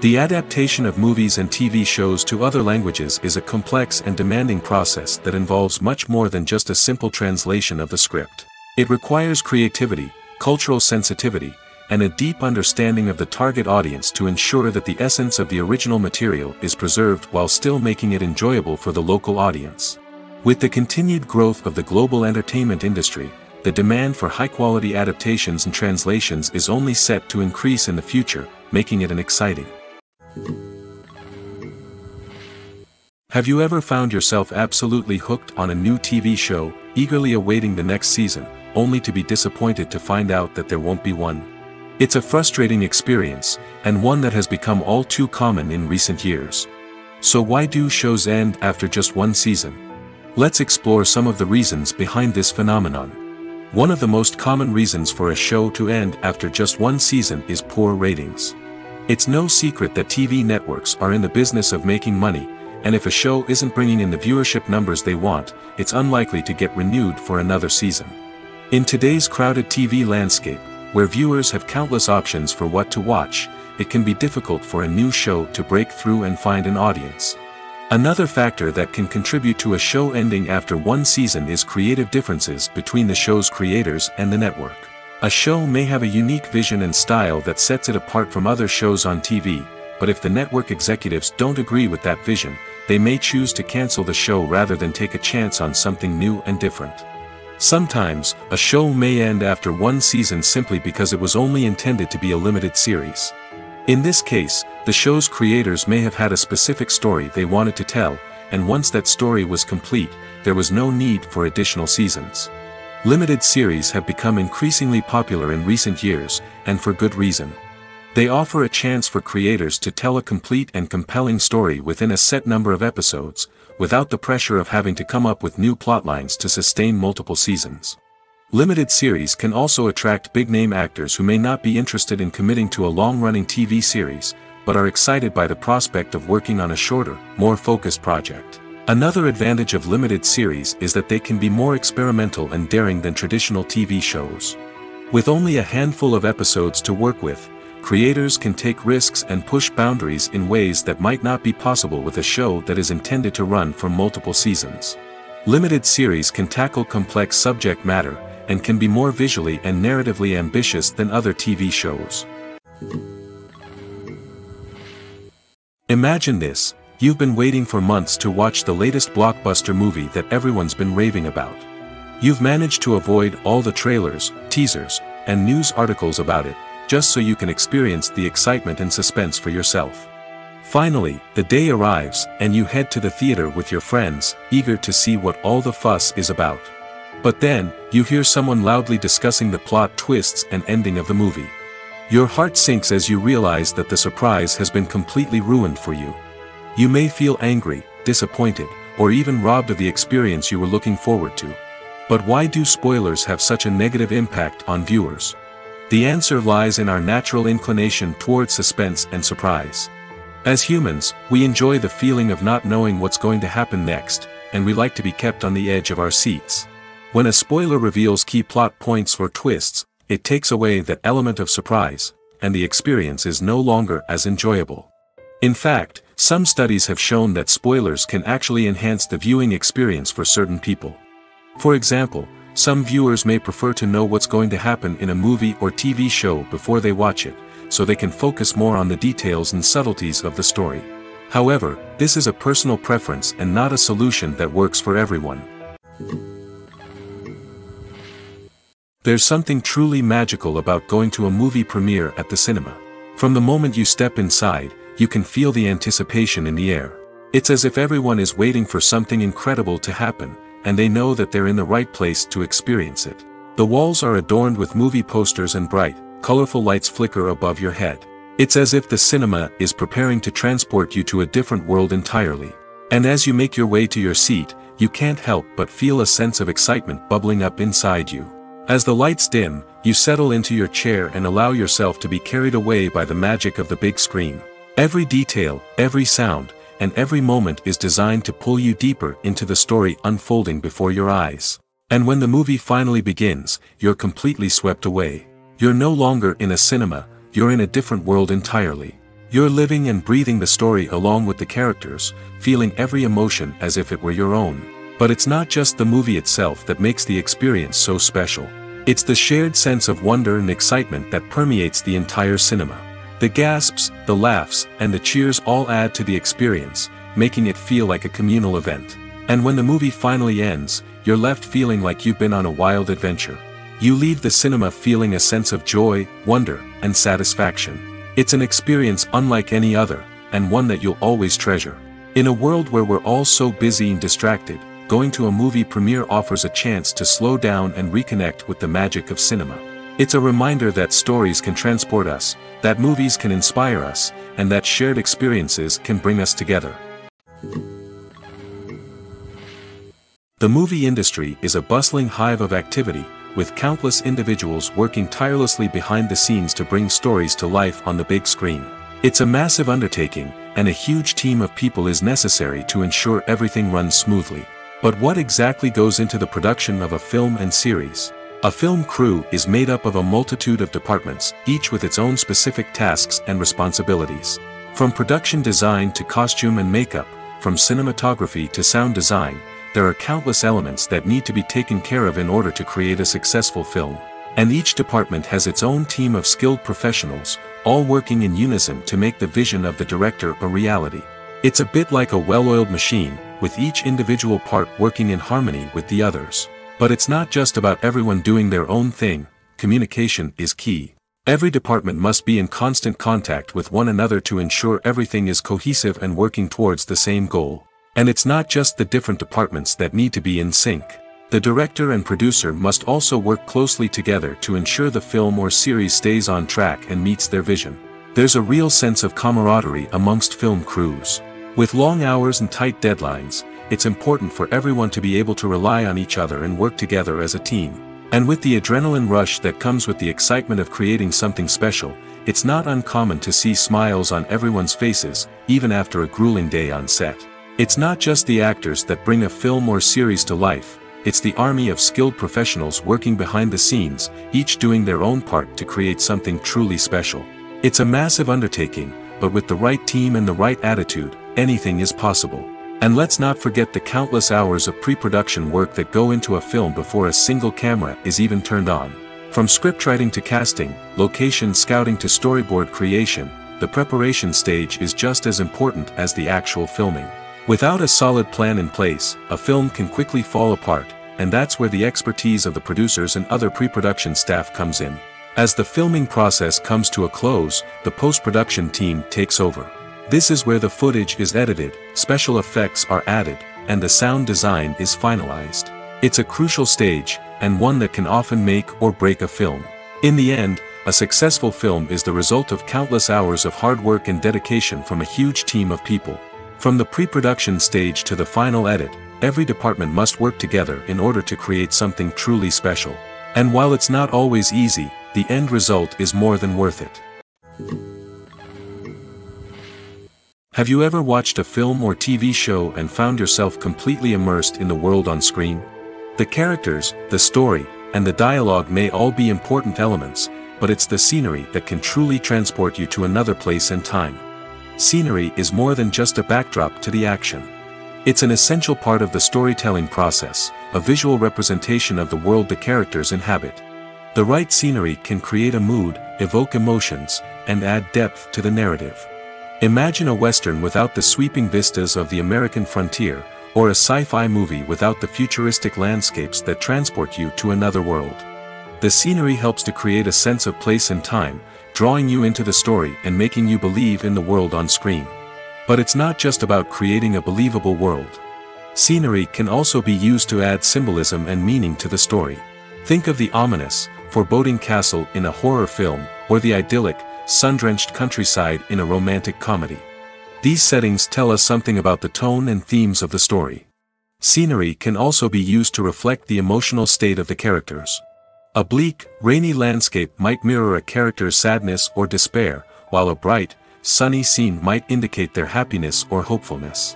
The adaptation of movies and TV shows to other languages is a complex and demanding process that involves much more than just a simple translation of the script. It requires creativity, cultural sensitivity, and a deep understanding of the target audience to ensure that the essence of the original material is preserved while still making it enjoyable for the local audience. With the continued growth of the global entertainment industry, the demand for high-quality adaptations and translations is only set to increase in the future, making it exciting. Have you ever found yourself absolutely hooked on a new TV show, eagerly awaiting the next season, only to be disappointed to find out that there won't be one? It's a frustrating experience, and one that has become all too common in recent years. So why do shows end after just one season? Let's explore some of the reasons behind this phenomenon. One of the most common reasons for a show to end after just one season is poor ratings. It's no secret that TV networks are in the business of making money, and if a show isn't bringing in the viewership numbers they want, it's unlikely to get renewed for another season. In today's crowded TV landscape, where viewers have countless options for what to watch, it can be difficult for a new show to break through and find an audience. Another factor that can contribute to a show ending after one season is creative differences between the show's creators and the network. A show may have a unique vision and style that sets it apart from other shows on TV, but if the network executives don't agree with that vision, they may choose to cancel the show rather than take a chance on something new and different. Sometimes, a show may end after one season simply because it was only intended to be a limited series. In this case, the show's creators may have had a specific story they wanted to tell, and once that story was complete, there was no need for additional seasons. Limited series have become increasingly popular in recent years, and for good reason. They offer a chance for creators to tell a complete and compelling story within a set number of episodes, without the pressure of having to come up with new plotlines to sustain multiple seasons. Limited series can also attract big-name actors who may not be interested in committing to a long-running TV series, but are excited by the prospect of working on a shorter, more focused project. Another advantage of limited series is that they can be more experimental and daring than traditional TV shows. With only a handful of episodes to work with, creators can take risks and push boundaries in ways that might not be possible with a show that is intended to run for multiple seasons. Limited series can tackle complex subject matter, and can be more visually and narratively ambitious than other TV shows. Imagine this: you've been waiting for months to watch the latest blockbuster movie that everyone's been raving about. You've managed to avoid all the trailers, teasers, and news articles about it, just so you can experience the excitement and suspense for yourself. Finally, the day arrives, and you head to the theater with your friends, eager to see what all the fuss is about. But then, you hear someone loudly discussing the plot twists and ending of the movie. Your heart sinks as you realize that the surprise has been completely ruined for you. You may feel angry, disappointed, or even robbed of the experience you were looking forward to. But why do spoilers have such a negative impact on viewers? The answer lies in our natural inclination towards suspense and surprise. As humans, we enjoy the feeling of not knowing what's going to happen next, and we like to be kept on the edge of our seats. When a spoiler reveals key plot points or twists, it takes away that element of surprise, and the experience is no longer as enjoyable. In fact, some studies have shown that spoilers can actually enhance the viewing experience for certain people. For example, some viewers may prefer to know what's going to happen in a movie or TV show before they watch it, so they can focus more on the details and subtleties of the story. However, this is a personal preference and not a solution that works for everyone. There's something truly magical about going to a movie premiere at the cinema. From the moment you step inside, you can feel the anticipation in the air. It's as if everyone is waiting for something incredible to happen, and they know that they're in the right place to experience it. The walls are adorned with movie posters and bright, colorful lights flicker above your head. It's as if the cinema is preparing to transport you to a different world entirely. And as you make your way to your seat, you can't help but feel a sense of excitement bubbling up inside you. As the lights dim, you settle into your chair and allow yourself to be carried away by the magic of the big screen. Every detail, every sound, and every moment is designed to pull you deeper into the story unfolding before your eyes. And when the movie finally begins, you're completely swept away. You're no longer in a cinema, you're in a different world entirely. You're living and breathing the story along with the characters, feeling every emotion as if it were your own. But it's not just the movie itself that makes the experience so special. It's the shared sense of wonder and excitement that permeates the entire cinema. The gasps, the laughs, and the cheers all add to the experience, making it feel like a communal event. And when the movie finally ends, you're left feeling like you've been on a wild adventure. You leave the cinema feeling a sense of joy, wonder, and satisfaction. It's an experience unlike any other, and one that you'll always treasure. In a world where we're all so busy and distracted, going to a movie premiere offers a chance to slow down and reconnect with the magic of cinema. It's a reminder that stories can transport us, that movies can inspire us, and that shared experiences can bring us together. The movie industry is a bustling hive of activity, with countless individuals working tirelessly behind the scenes to bring stories to life on the big screen. It's a massive undertaking, and a huge team of people is necessary to ensure everything runs smoothly. But what exactly goes into the production of a film and series? A film crew is made up of a multitude of departments, each with its own specific tasks and responsibilities. From production design to costume and makeup, from cinematography to sound design, there are countless elements that need to be taken care of in order to create a successful film. And each department has its own team of skilled professionals, all working in unison to make the vision of the director a reality. It's a bit like a well-oiled machine, with each individual part working in harmony with the others. But it's not just about everyone doing their own thing. Communication is key. Every department must be in constant contact with one another to ensure everything is cohesive and working towards the same goal. And it's not just the different departments that need to be in sync. The director and producer must also work closely together to ensure the film or series stays on track and meets their vision. There's a real sense of camaraderie amongst film crews. With long hours and tight deadlines, it's important for everyone to be able to rely on each other and work together as a team. And with the adrenaline rush that comes with the excitement of creating something special, it's not uncommon to see smiles on everyone's faces, even after a grueling day on set. It's not just the actors that bring a film or series to life, it's the army of skilled professionals working behind the scenes, each doing their own part to create something truly special. It's a massive undertaking, but with the right team and the right attitude, anything is possible. And let's not forget the countless hours of pre-production work that go into a film before a single camera is even turned on. From scriptwriting to casting, location scouting to storyboard creation, the preparation stage is just as important as the actual filming. Without a solid plan in place, a film can quickly fall apart, and that's where the expertise of the producers and other pre-production staff comes in. As the filming process comes to a close, the post-production team takes over. This is where the footage is edited, special effects are added, and the sound design is finalized. It's a crucial stage, and one that can often make or break a film. In the end, a successful film is the result of countless hours of hard work and dedication from a huge team of people. From the pre-production stage to the final edit, every department must work together in order to create something truly special. And while it's not always easy, the end result is more than worth it. Have you ever watched a film or TV show and found yourself completely immersed in the world on screen? The characters, the story, and the dialogue may all be important elements, but it's the scenery that can truly transport you to another place and time. Scenery is more than just a backdrop to the action. It's an essential part of the storytelling process, a visual representation of the world the characters inhabit. The right scenery can create a mood, evoke emotions, and add depth to the narrative. Imagine a western without the sweeping vistas of the American frontier, or a sci-fi movie without the futuristic landscapes that transport you to another world. The scenery helps to create a sense of place and time, drawing you into the story and making you believe in the world on screen. But it's not just about creating a believable world. Scenery can also be used to add symbolism and meaning to the story. Think of the ominous, foreboding castle in a horror film, or the idyllic, sun-drenched countryside in a romantic comedy. These settings tell us something about the tone and themes of the story. Scenery can also be used to reflect the emotional state of the characters. A bleak, rainy landscape might mirror a character's sadness or despair, while a bright, sunny scene might indicate their happiness or hopefulness.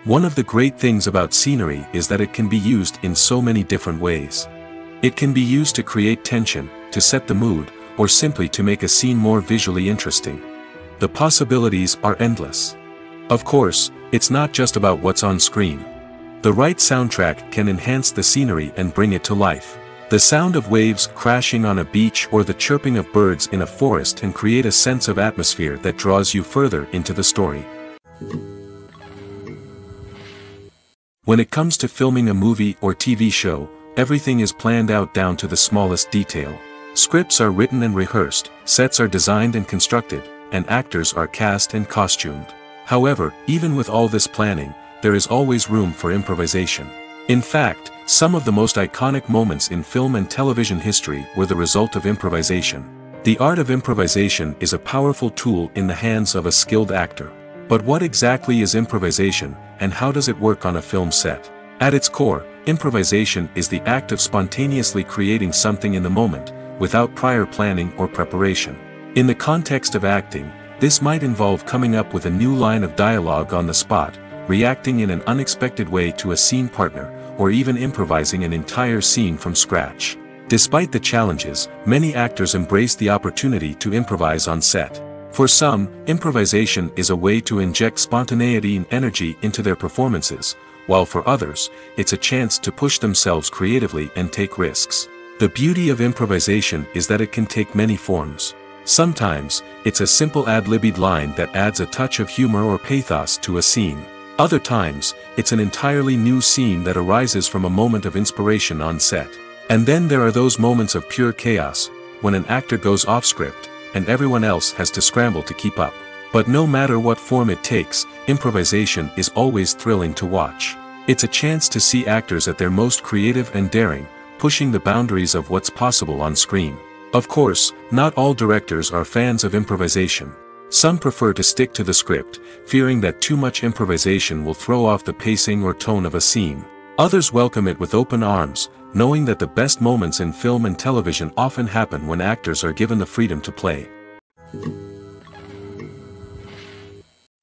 One of the great things about scenery is that it can be used in so many different ways. It can be used to create tension, to set the mood, or simply to make a scene more visually interesting. The possibilities are endless. Of course, it's not just about what's on screen. The right soundtrack can enhance the scenery and bring it to life. The sound of waves crashing on a beach or the chirping of birds in a forest can create a sense of atmosphere that draws you further into the story. When it comes to filming a movie or TV show, everything is planned out down to the smallest detail. Scripts are written and rehearsed, sets are designed and constructed, and actors are cast and costumed. However, even with all this planning, there is always room for improvisation. In fact, some of the most iconic moments in film and television history were the result of improvisation. The art of improvisation is a powerful tool in the hands of a skilled actor. But what exactly is improvisation, and how does it work on a film set? At its core, improvisation is the act of spontaneously creating something in the moment, without prior planning or preparation. In the context of acting, This might involve coming up with a new line of dialogue on the spot, reacting in an unexpected way to a scene partner, or even improvising an entire scene from scratch. Despite the challenges, many actors embrace the opportunity to improvise on set. For some, improvisation is a way to inject spontaneity and energy into their performances, while for others, it's a chance to push themselves creatively and take risks. The beauty of improvisation is that it can take many forms. Sometimes, it's a simple ad-libbed line that adds a touch of humor or pathos to a scene. Other times, it's an entirely new scene that arises from a moment of inspiration on set. And then there are those moments of pure chaos, when an actor goes off script, and everyone else has to scramble to keep up. But no matter what form it takes, improvisation is always thrilling to watch. It's a chance to see actors at their most creative and daring, pushing the boundaries of what's possible on screen. Of course, not all directors are fans of improvisation. Some prefer to stick to the script, fearing that too much improvisation will throw off the pacing or tone of a scene. Others welcome it with open arms, knowing that the best moments in film and television often happen when actors are given the freedom to play.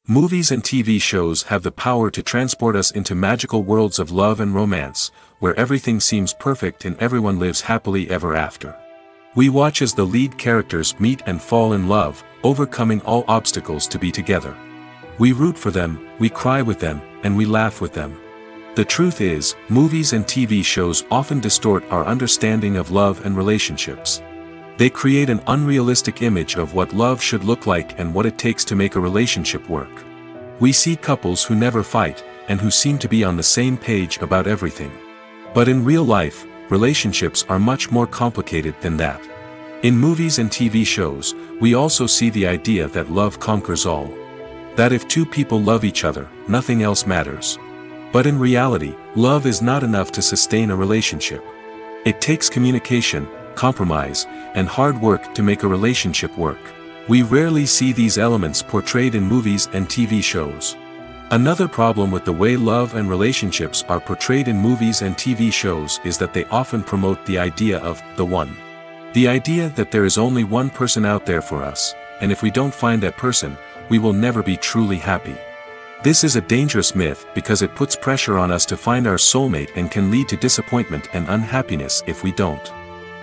Movies and TV shows have the power to transport us into magical worlds of love and romance, where everything seems perfect and everyone lives happily ever after. We watch as the lead characters meet and fall in love, overcoming all obstacles to be together. We root for them, we cry with them, and we laugh with them. The truth is, movies and TV shows often distort our understanding of love and relationships. They create an unrealistic image of what love should look like and what it takes to make a relationship work. We see couples who never fight, and who seem to be on the same page about everything. But in real life, relationships are much more complicated than that. In movies and TV shows, we also see the idea that love conquers all. That if two people love each other, nothing else matters. But in reality, love is not enough to sustain a relationship. It takes communication, compromise, and hard work to make a relationship work. We rarely see these elements portrayed in movies and TV shows. Another problem with the way love and relationships are portrayed in movies and TV shows is that they often promote the idea of the one. The idea that there is only one person out there for us, and if we don't find that person, we will never be truly happy. This is a dangerous myth because it puts pressure on us to find our soulmate and can lead to disappointment and unhappiness if we don't.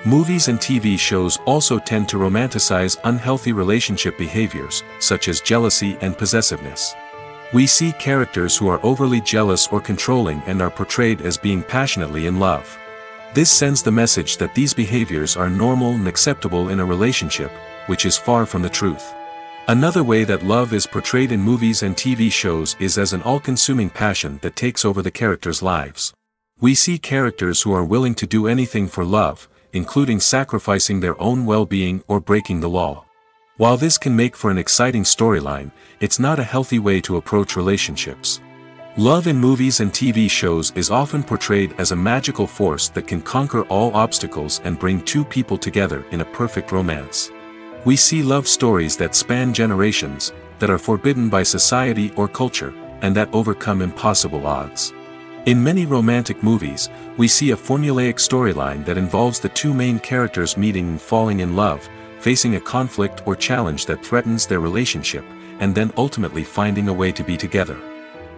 Movies and TV shows also tend to romanticize unhealthy relationship behaviors, such as jealousy and possessiveness. We see characters who are overly jealous or controlling and are portrayed as being passionately in love. This sends the message that these behaviors are normal and acceptable in a relationship, which is far from the truth. Another way that love is portrayed in movies and TV shows is as an all-consuming passion that takes over the characters' lives. We see characters who are willing to do anything for love, including sacrificing their own well-being or breaking the law. While this can make for an exciting storyline, it's not a healthy way to approach relationships. Love in movies and TV shows is often portrayed as a magical force that can conquer all obstacles and bring two people together in a perfect romance. We see love stories that span generations, that are forbidden by society or culture, and that overcome impossible odds. In many romantic movies, we see a formulaic storyline that involves the two main characters meeting and falling in love, facing a conflict or challenge that threatens their relationship, and then ultimately finding a way to be together.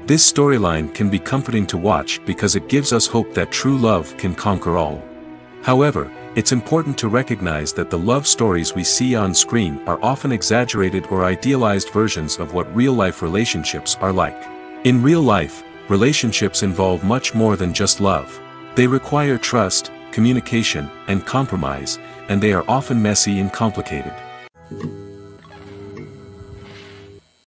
This storyline can be comforting to watch because it gives us hope that true love can conquer all. However, it's important to recognize that the love stories we see on screen are often exaggerated or idealized versions of what real-life relationships are like. In real life, relationships involve much more than just love. They require trust, communication, and compromise, and they are often messy and complicated.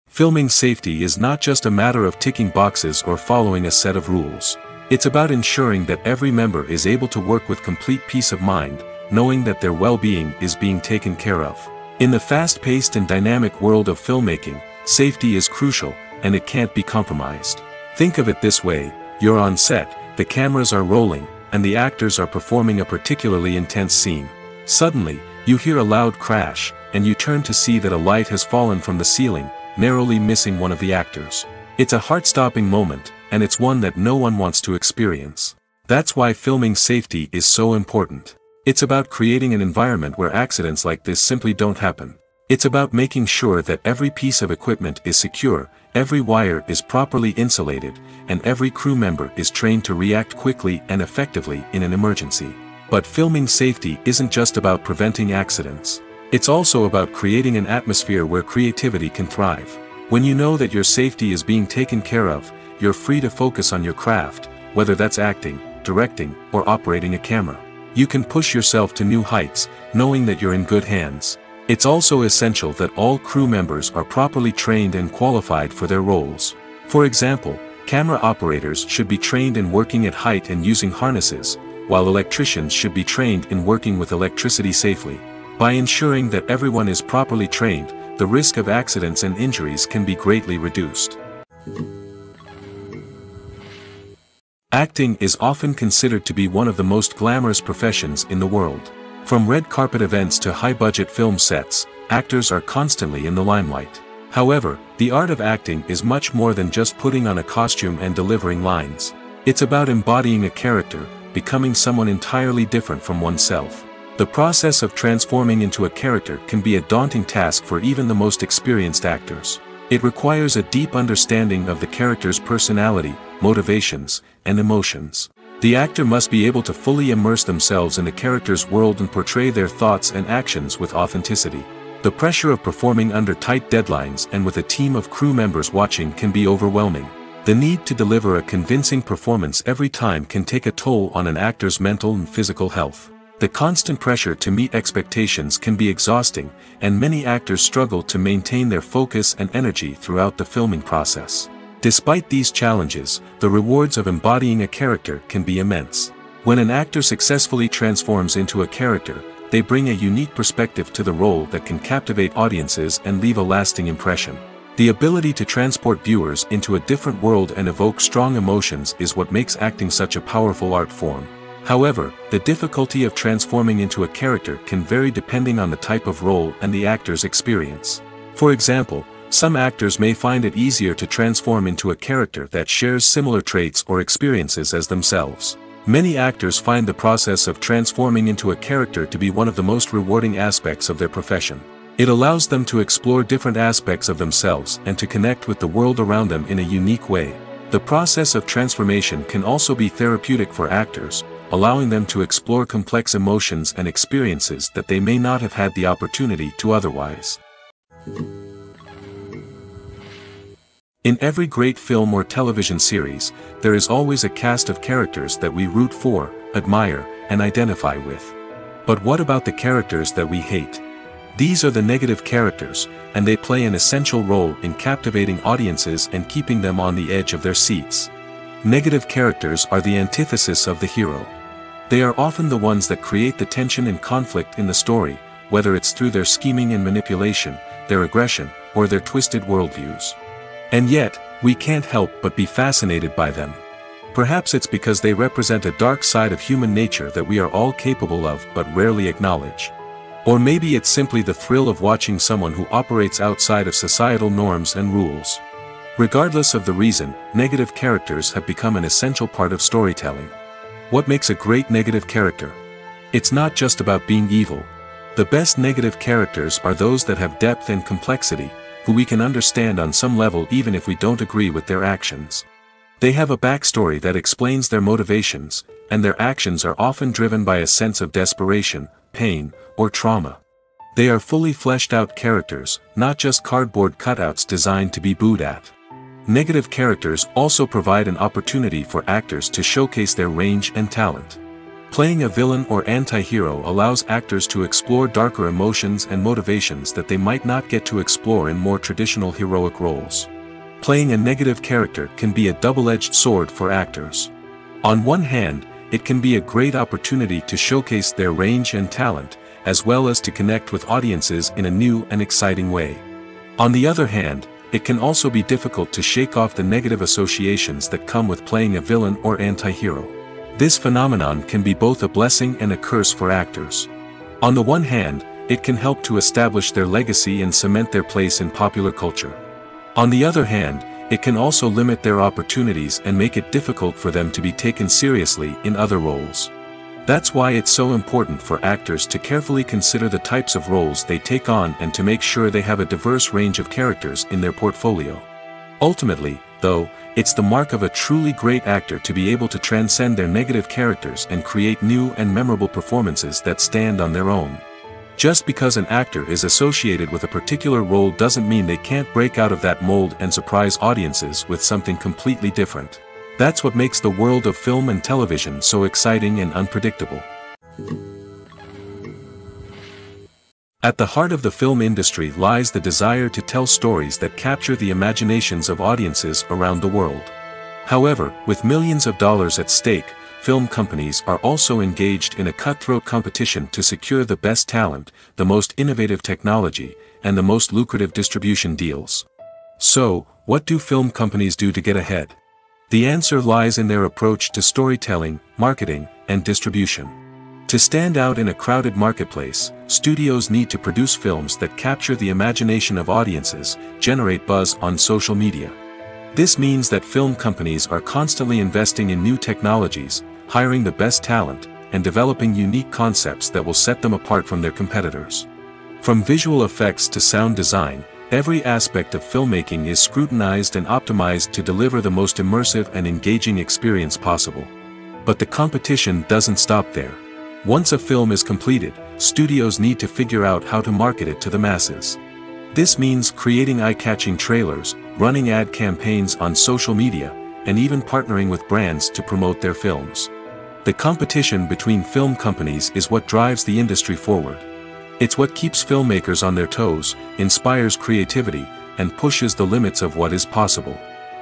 Filming safety is not just a matter of ticking boxes or following a set of rules. It's about ensuring that every member is able to work with complete peace of mind, knowing that their well-being is being taken care of. In the fast-paced and dynamic world of filmmaking, safety is crucial, and it can't be compromised. Think of it this way: you're on set, the cameras are rolling, and the actors are performing a particularly intense scene. Suddenly, you hear a loud crash, and you turn to see that a light has fallen from the ceiling, narrowly missing one of the actors. It's a heart-stopping moment, and it's one that no one wants to experience. That's why filming safety is so important. It's about creating an environment where accidents like this simply don't happen. It's about making sure that every piece of equipment is secure, every wire is properly insulated, and every crew member is trained to react quickly and effectively in an emergency. But filming safety isn't just about preventing accidents. It's also about creating an atmosphere where creativity can thrive. When you know that your safety is being taken care of, you're free to focus on your craft, whether that's acting, directing, or operating a camera. You can push yourself to new heights, knowing that you're in good hands. It's also essential that all crew members are properly trained and qualified for their roles. For example, camera operators should be trained in working at height and using harnesses, while electricians should be trained in working with electricity safely. By ensuring that everyone is properly trained, the risk of accidents and injuries can be greatly reduced. Acting is often considered to be one of the most glamorous professions in the world. From red carpet events to high-budget film sets, actors are constantly in the limelight. However, the art of acting is much more than just putting on a costume and delivering lines. It's about embodying a character, becoming someone entirely different from oneself. The process of transforming into a character can be a daunting task for even the most experienced actors. It requires a deep understanding of the character's personality, motivations, and emotions. The actor must be able to fully immerse themselves in the character's world and portray their thoughts and actions with authenticity. The pressure of performing under tight deadlines and with a team of crew members watching can be overwhelming. The need to deliver a convincing performance every time can take a toll on an actor's mental and physical health. The constant pressure to meet expectations can be exhausting, and many actors struggle to maintain their focus and energy throughout the filming process. Despite these challenges, the rewards of embodying a character can be immense. When an actor successfully transforms into a character, they bring a unique perspective to the role that can captivate audiences and leave a lasting impression. The ability to transport viewers into a different world and evoke strong emotions is what makes acting such a powerful art form. However, the difficulty of transforming into a character can vary depending on the type of role and the actor's experience. For example, some actors may find it easier to transform into a character that shares similar traits or experiences as themselves. Many actors find the process of transforming into a character to be one of the most rewarding aspects of their profession. It allows them to explore different aspects of themselves and to connect with the world around them in a unique way. The process of transformation can also be therapeutic for actors, allowing them to explore complex emotions and experiences that they may not have had the opportunity to otherwise. In every great film or television series, there is always a cast of characters that we root for, admire, and identify with. But what about the characters that we hate? These are the negative characters, and they play an essential role in captivating audiences and keeping them on the edge of their seats. Negative characters are the antithesis of the hero. They are often the ones that create the tension and conflict in the story, whether it's through their scheming and manipulation, their aggression, or their twisted worldviews. And yet, we can't help but be fascinated by them. Perhaps it's because they represent a dark side of human nature that we are all capable of but rarely acknowledge. Or maybe it's simply the thrill of watching someone who operates outside of societal norms and rules. Regardless of the reason, negative characters have become an essential part of storytelling. What makes a great negative character? It's not just about being evil. The best negative characters are those that have depth and complexity, who we can understand on some level even if we don't agree with their actions. They have a backstory that explains their motivations, and their actions are often driven by a sense of desperation, pain, or trauma. They are fully fleshed out characters, not just cardboard cutouts designed to be booed at. Negative characters also provide an opportunity for actors to showcase their range and talent. Playing a villain or anti-hero allows actors to explore darker emotions and motivations that they might not get to explore in more traditional heroic roles. Playing a negative character can be a double-edged sword for actors. On one hand, it can be a great opportunity to showcase their range and talent, as well as to connect with audiences in a new and exciting way. On the other hand, it can also be difficult to shake off the negative associations that come with playing a villain or anti-hero. This phenomenon can be both a blessing and a curse for actors. On the one hand, it can help to establish their legacy and cement their place in popular culture. On the other hand, it can also limit their opportunities and make it difficult for them to be taken seriously in other roles. That's why it's so important for actors to carefully consider the types of roles they take on and to make sure they have a diverse range of characters in their portfolio. Ultimately, though, it's the mark of a truly great actor to be able to transcend their negative characters and create new and memorable performances that stand on their own. Just because an actor is associated with a particular role doesn't mean they can't break out of that mold and surprise audiences with something completely different. That's what makes the world of film and television so exciting and unpredictable. At the heart of the film industry lies the desire to tell stories that capture the imaginations of audiences around the world. However, with millions of dollars at stake, film companies are also engaged in a cutthroat competition to secure the best talent, the most innovative technology, and the most lucrative distribution deals. So, what do film companies do to get ahead? The answer lies in their approach to storytelling, marketing, and distribution. To stand out in a crowded marketplace, studios need to produce films that capture the imagination of audiences, generate buzz on social media. This means that film companies are constantly investing in new technologies, hiring the best talent, and developing unique concepts that will set them apart from their competitors. From visual effects to sound design, every aspect of filmmaking is scrutinized and optimized to deliver the most immersive and engaging experience possible. But the competition doesn't stop there. Once a film is completed, studios need to figure out how to market it to the masses. This means creating eye-catching trailers, running ad campaigns on social media, and even partnering with brands to promote their films. The competition between film companies is what drives the industry forward. It's what keeps filmmakers on their toes, inspires creativity, and pushes the limits of what is possible.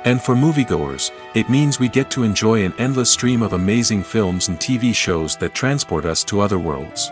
And for moviegoers, it means we get to enjoy an endless stream of amazing films and TV shows that transport us to other worlds.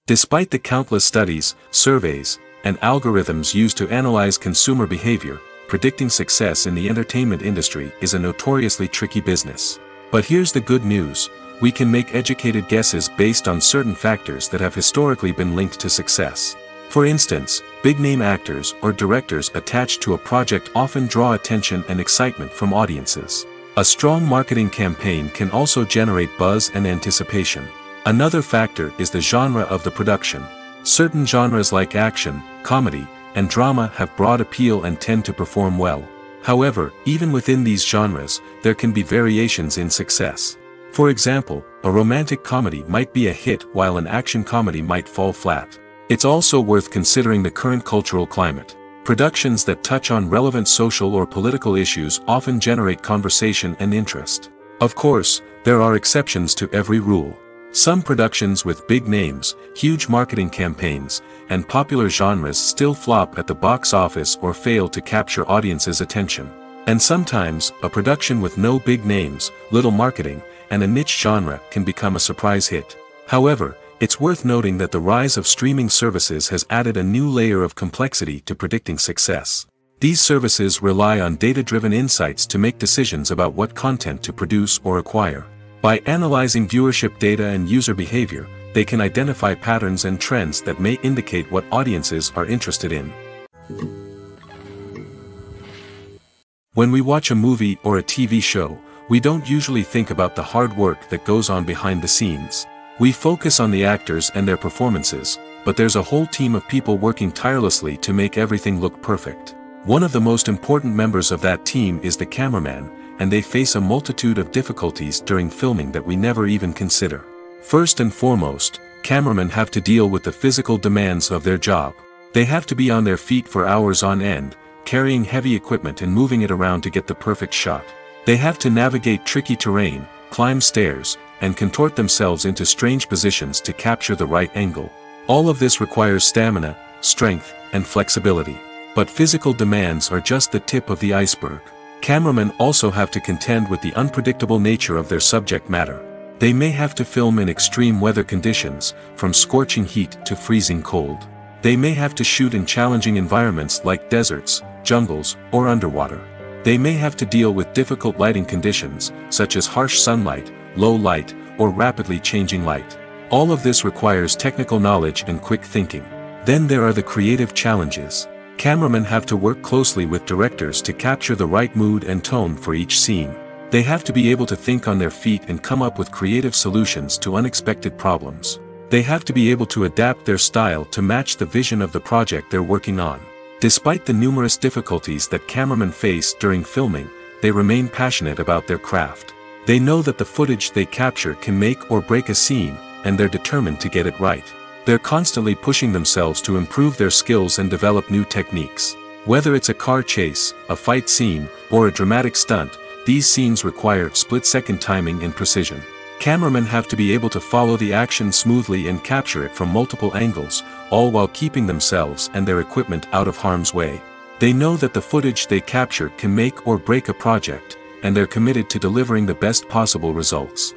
Despite the countless studies, surveys, and algorithms used to analyze consumer behavior, predicting success in the entertainment industry is a notoriously tricky business. But here's the good news: we can make educated guesses based on certain factors that have historically been linked to success. For instance, big-name actors or directors attached to a project often draw attention and excitement from audiences. A strong marketing campaign can also generate buzz and anticipation. Another factor is the genre of the production. Certain genres like action, comedy, and drama have broad appeal and tend to perform well. However, even within these genres, there can be variations in success. For example, a romantic comedy might be a hit while an action comedy might fall flat. It's also worth considering the current cultural climate. Productions that touch on relevant social or political issues often generate conversation and interest. Of course, there are exceptions to every rule. Some productions with big names, huge marketing campaigns, and popular genres still flop at the box office or fail to capture audiences' attention. And sometimes, a production with no big names, little marketing, and a niche genre can become a surprise hit. However, it's worth noting that the rise of streaming services has added a new layer of complexity to predicting success. These services rely on data-driven insights to make decisions about what content to produce or acquire. By analyzing viewership data and user behavior, they can identify patterns and trends that may indicate what audiences are interested in. When we watch a movie or a TV show, we don't usually think about the hard work that goes on behind the scenes. We focus on the actors and their performances, but there's a whole team of people working tirelessly to make everything look perfect. One of the most important members of that team is the cameraman, and they face a multitude of difficulties during filming that we never even consider. First and foremost, cameramen have to deal with the physical demands of their job. They have to be on their feet for hours on end, carrying heavy equipment and moving it around to get the perfect shot. They have to navigate tricky terrain, climb stairs, and contort themselves into strange positions to capture the right angle. All of this requires stamina, strength, and flexibility. But physical demands are just the tip of the iceberg. Cameramen also have to contend with the unpredictable nature of their subject matter. They may have to film in extreme weather conditions, from scorching heat to freezing cold. They may have to shoot in challenging environments like deserts, jungles, or underwater. They may have to deal with difficult lighting conditions, such as harsh sunlight, low light, or rapidly changing light. All of this requires technical knowledge and quick thinking. Then there are the creative challenges. Cameramen have to work closely with directors to capture the right mood and tone for each scene. They have to be able to think on their feet and come up with creative solutions to unexpected problems. They have to be able to adapt their style to match the vision of the project they're working on. Despite the numerous difficulties that cameramen face during filming, they remain passionate about their craft. They know that the footage they capture can make or break a scene, and they're determined to get it right. They're constantly pushing themselves to improve their skills and develop new techniques. Whether it's a car chase, a fight scene, or a dramatic stunt, these scenes require split-second timing and precision. Cameramen have to be able to follow the action smoothly and capture it from multiple angles, all while keeping themselves and their equipment out of harm's way. They know that the footage they capture can make or break a project, and they're committed to delivering the best possible results.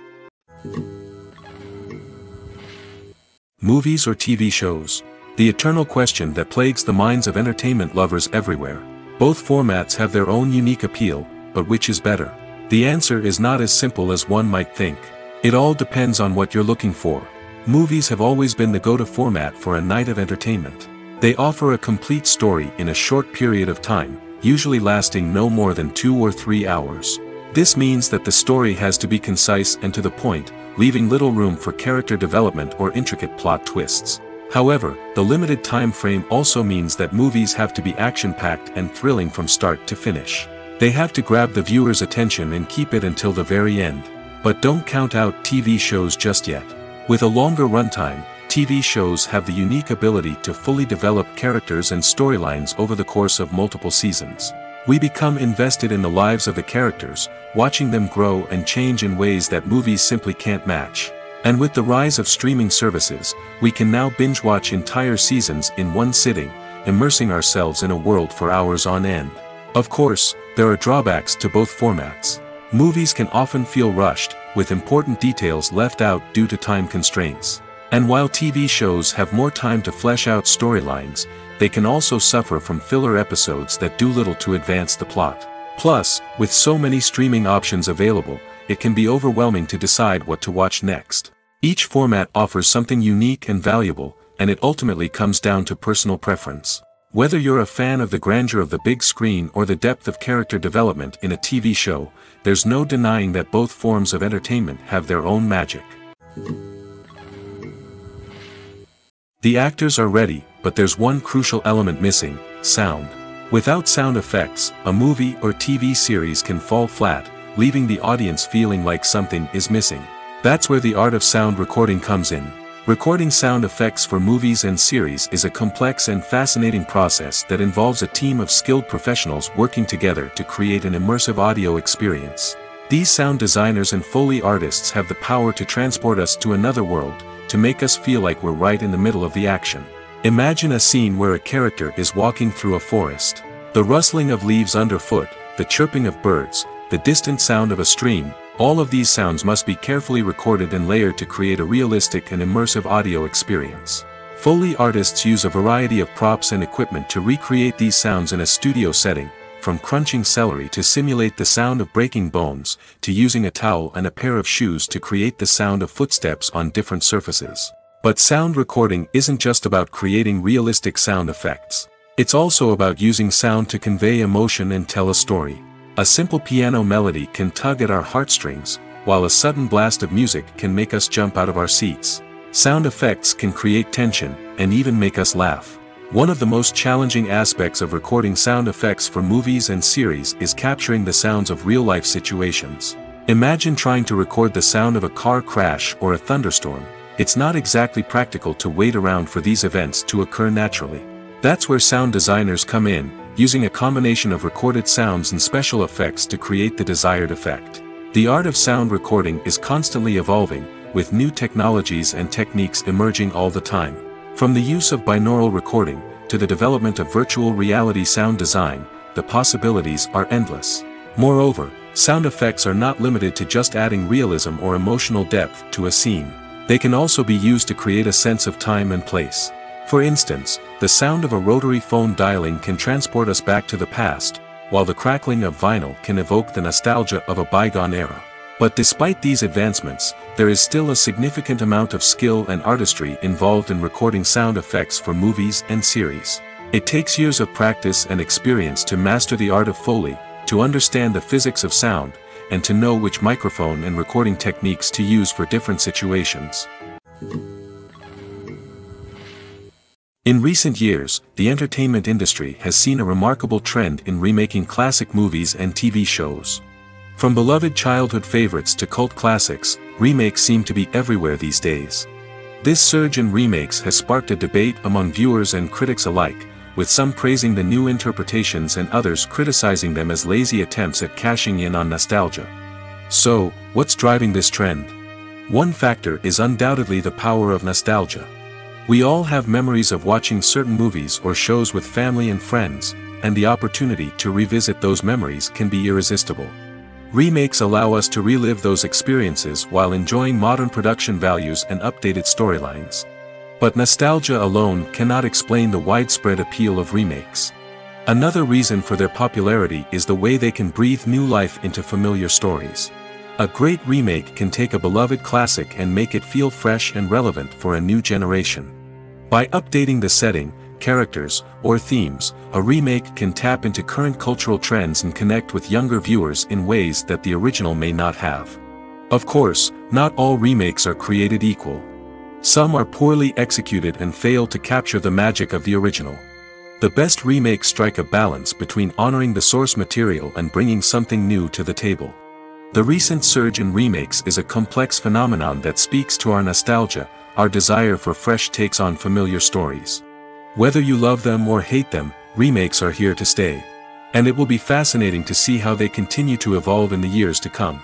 Movies or TV shows? The eternal question that plagues the minds of entertainment lovers everywhere. Both formats have their own unique appeal, but which is better? The answer is not as simple as one might think. It all depends on what you're looking for. Movies have always been the go-to format for a night of entertainment. They offer a complete story in a short period of time, usually lasting no more than 2 or 3 hours. This means that the story has to be concise and to the point, leaving little room for character development or intricate plot twists. However, the limited time frame also means that movies have to be action-packed and thrilling from start to finish. They have to grab the viewer's attention and keep it until the very end. But don't count out TV shows just yet. With a longer runtime, TV shows have the unique ability to fully develop characters and storylines over the course of multiple seasons. We become invested in the lives of the characters, watching them grow and change in ways that movies simply can't match. And with the rise of streaming services, we can now binge-watch entire seasons in one sitting, immersing ourselves in a world for hours on end. Of course, there are drawbacks to both formats. Movies can often feel rushed, with important details left out due to time constraints. And while TV shows have more time to flesh out storylines, they can also suffer from filler episodes that do little to advance the plot. Plus, with so many streaming options available, it can be overwhelming to decide what to watch next. Each format offers something unique and valuable, and it ultimately comes down to personal preference. Whether you're a fan of the grandeur of the big screen or the depth of character development in a TV show, there's no denying that both forms of entertainment have their own magic. The actors are ready, but there's one crucial element missing: sound. Without sound effects, a movie or TV series can fall flat, leaving the audience feeling like something is missing. That's where the art of sound recording comes in. Recording sound effects for movies and series is a complex and fascinating process that involves a team of skilled professionals working together to create an immersive audio experience. These sound designers and Foley artists have the power to transport us to another world, to make us feel like we're right in the middle of the action. Imagine a scene where a character is walking through a forest. The rustling of leaves underfoot, the chirping of birds, the distant sound of a stream, all of these sounds must be carefully recorded and layered to create a realistic and immersive audio experience. Foley artists use a variety of props and equipment to recreate these sounds in a studio setting, from crunching celery to simulate the sound of breaking bones, to using a towel and a pair of shoes to create the sound of footsteps on different surfaces. But sound recording isn't just about creating realistic sound effects. It's also about using sound to convey emotion and tell a story. A simple piano melody can tug at our heartstrings, while a sudden blast of music can make us jump out of our seats. Sound effects can create tension, and even make us laugh. One of the most challenging aspects of recording sound effects for movies and series is capturing the sounds of real-life situations. Imagine trying to record the sound of a car crash or a thunderstorm. It's not exactly practical to wait around for these events to occur naturally. That's where sound designers come in, using a combination of recorded sounds and special effects to create the desired effect. The art of sound recording is constantly evolving, with new technologies and techniques emerging all the time. From the use of binaural recording, to the development of virtual reality sound design, the possibilities are endless. Moreover, sound effects are not limited to just adding realism or emotional depth to a scene. They can also be used to create a sense of time and place. For instance, the sound of a rotary phone dialing can transport us back to the past, while the crackling of vinyl can evoke the nostalgia of a bygone era. But despite these advancements, there is still a significant amount of skill and artistry involved in recording sound effects for movies and series. It takes years of practice and experience to master the art of Foley, to understand the physics of sound, and to know which microphone and recording techniques to use for different situations. In recent years, the entertainment industry has seen a remarkable trend in remaking classic movies and TV shows. From beloved childhood favorites to cult classics, remakes seem to be everywhere these days. This surge in remakes has sparked a debate among viewers and critics alike, with some praising the new interpretations and others criticizing them as lazy attempts at cashing in on nostalgia. So, what's driving this trend? One factor is undoubtedly the power of nostalgia. We all have memories of watching certain movies or shows with family and friends, and the opportunity to revisit those memories can be irresistible. Remakes allow us to relive those experiences while enjoying modern production values and updated storylines. But nostalgia alone cannot explain the widespread appeal of remakes. Another reason for their popularity is the way they can breathe new life into familiar stories. A great remake can take a beloved classic and make it feel fresh and relevant for a new generation. By updating the setting, characters, or themes, a remake can tap into current cultural trends and connect with younger viewers in ways that the original may not have. Of course, not all remakes are created equal. Some are poorly executed and fail to capture the magic of the original. The best remakes strike a balance between honoring the source material and bringing something new to the table. The recent surge in remakes is a complex phenomenon that speaks to our nostalgia, our desire for fresh takes on familiar stories. Whether you love them or hate them, remakes are here to stay. And it will be fascinating to see how they continue to evolve in the years to come.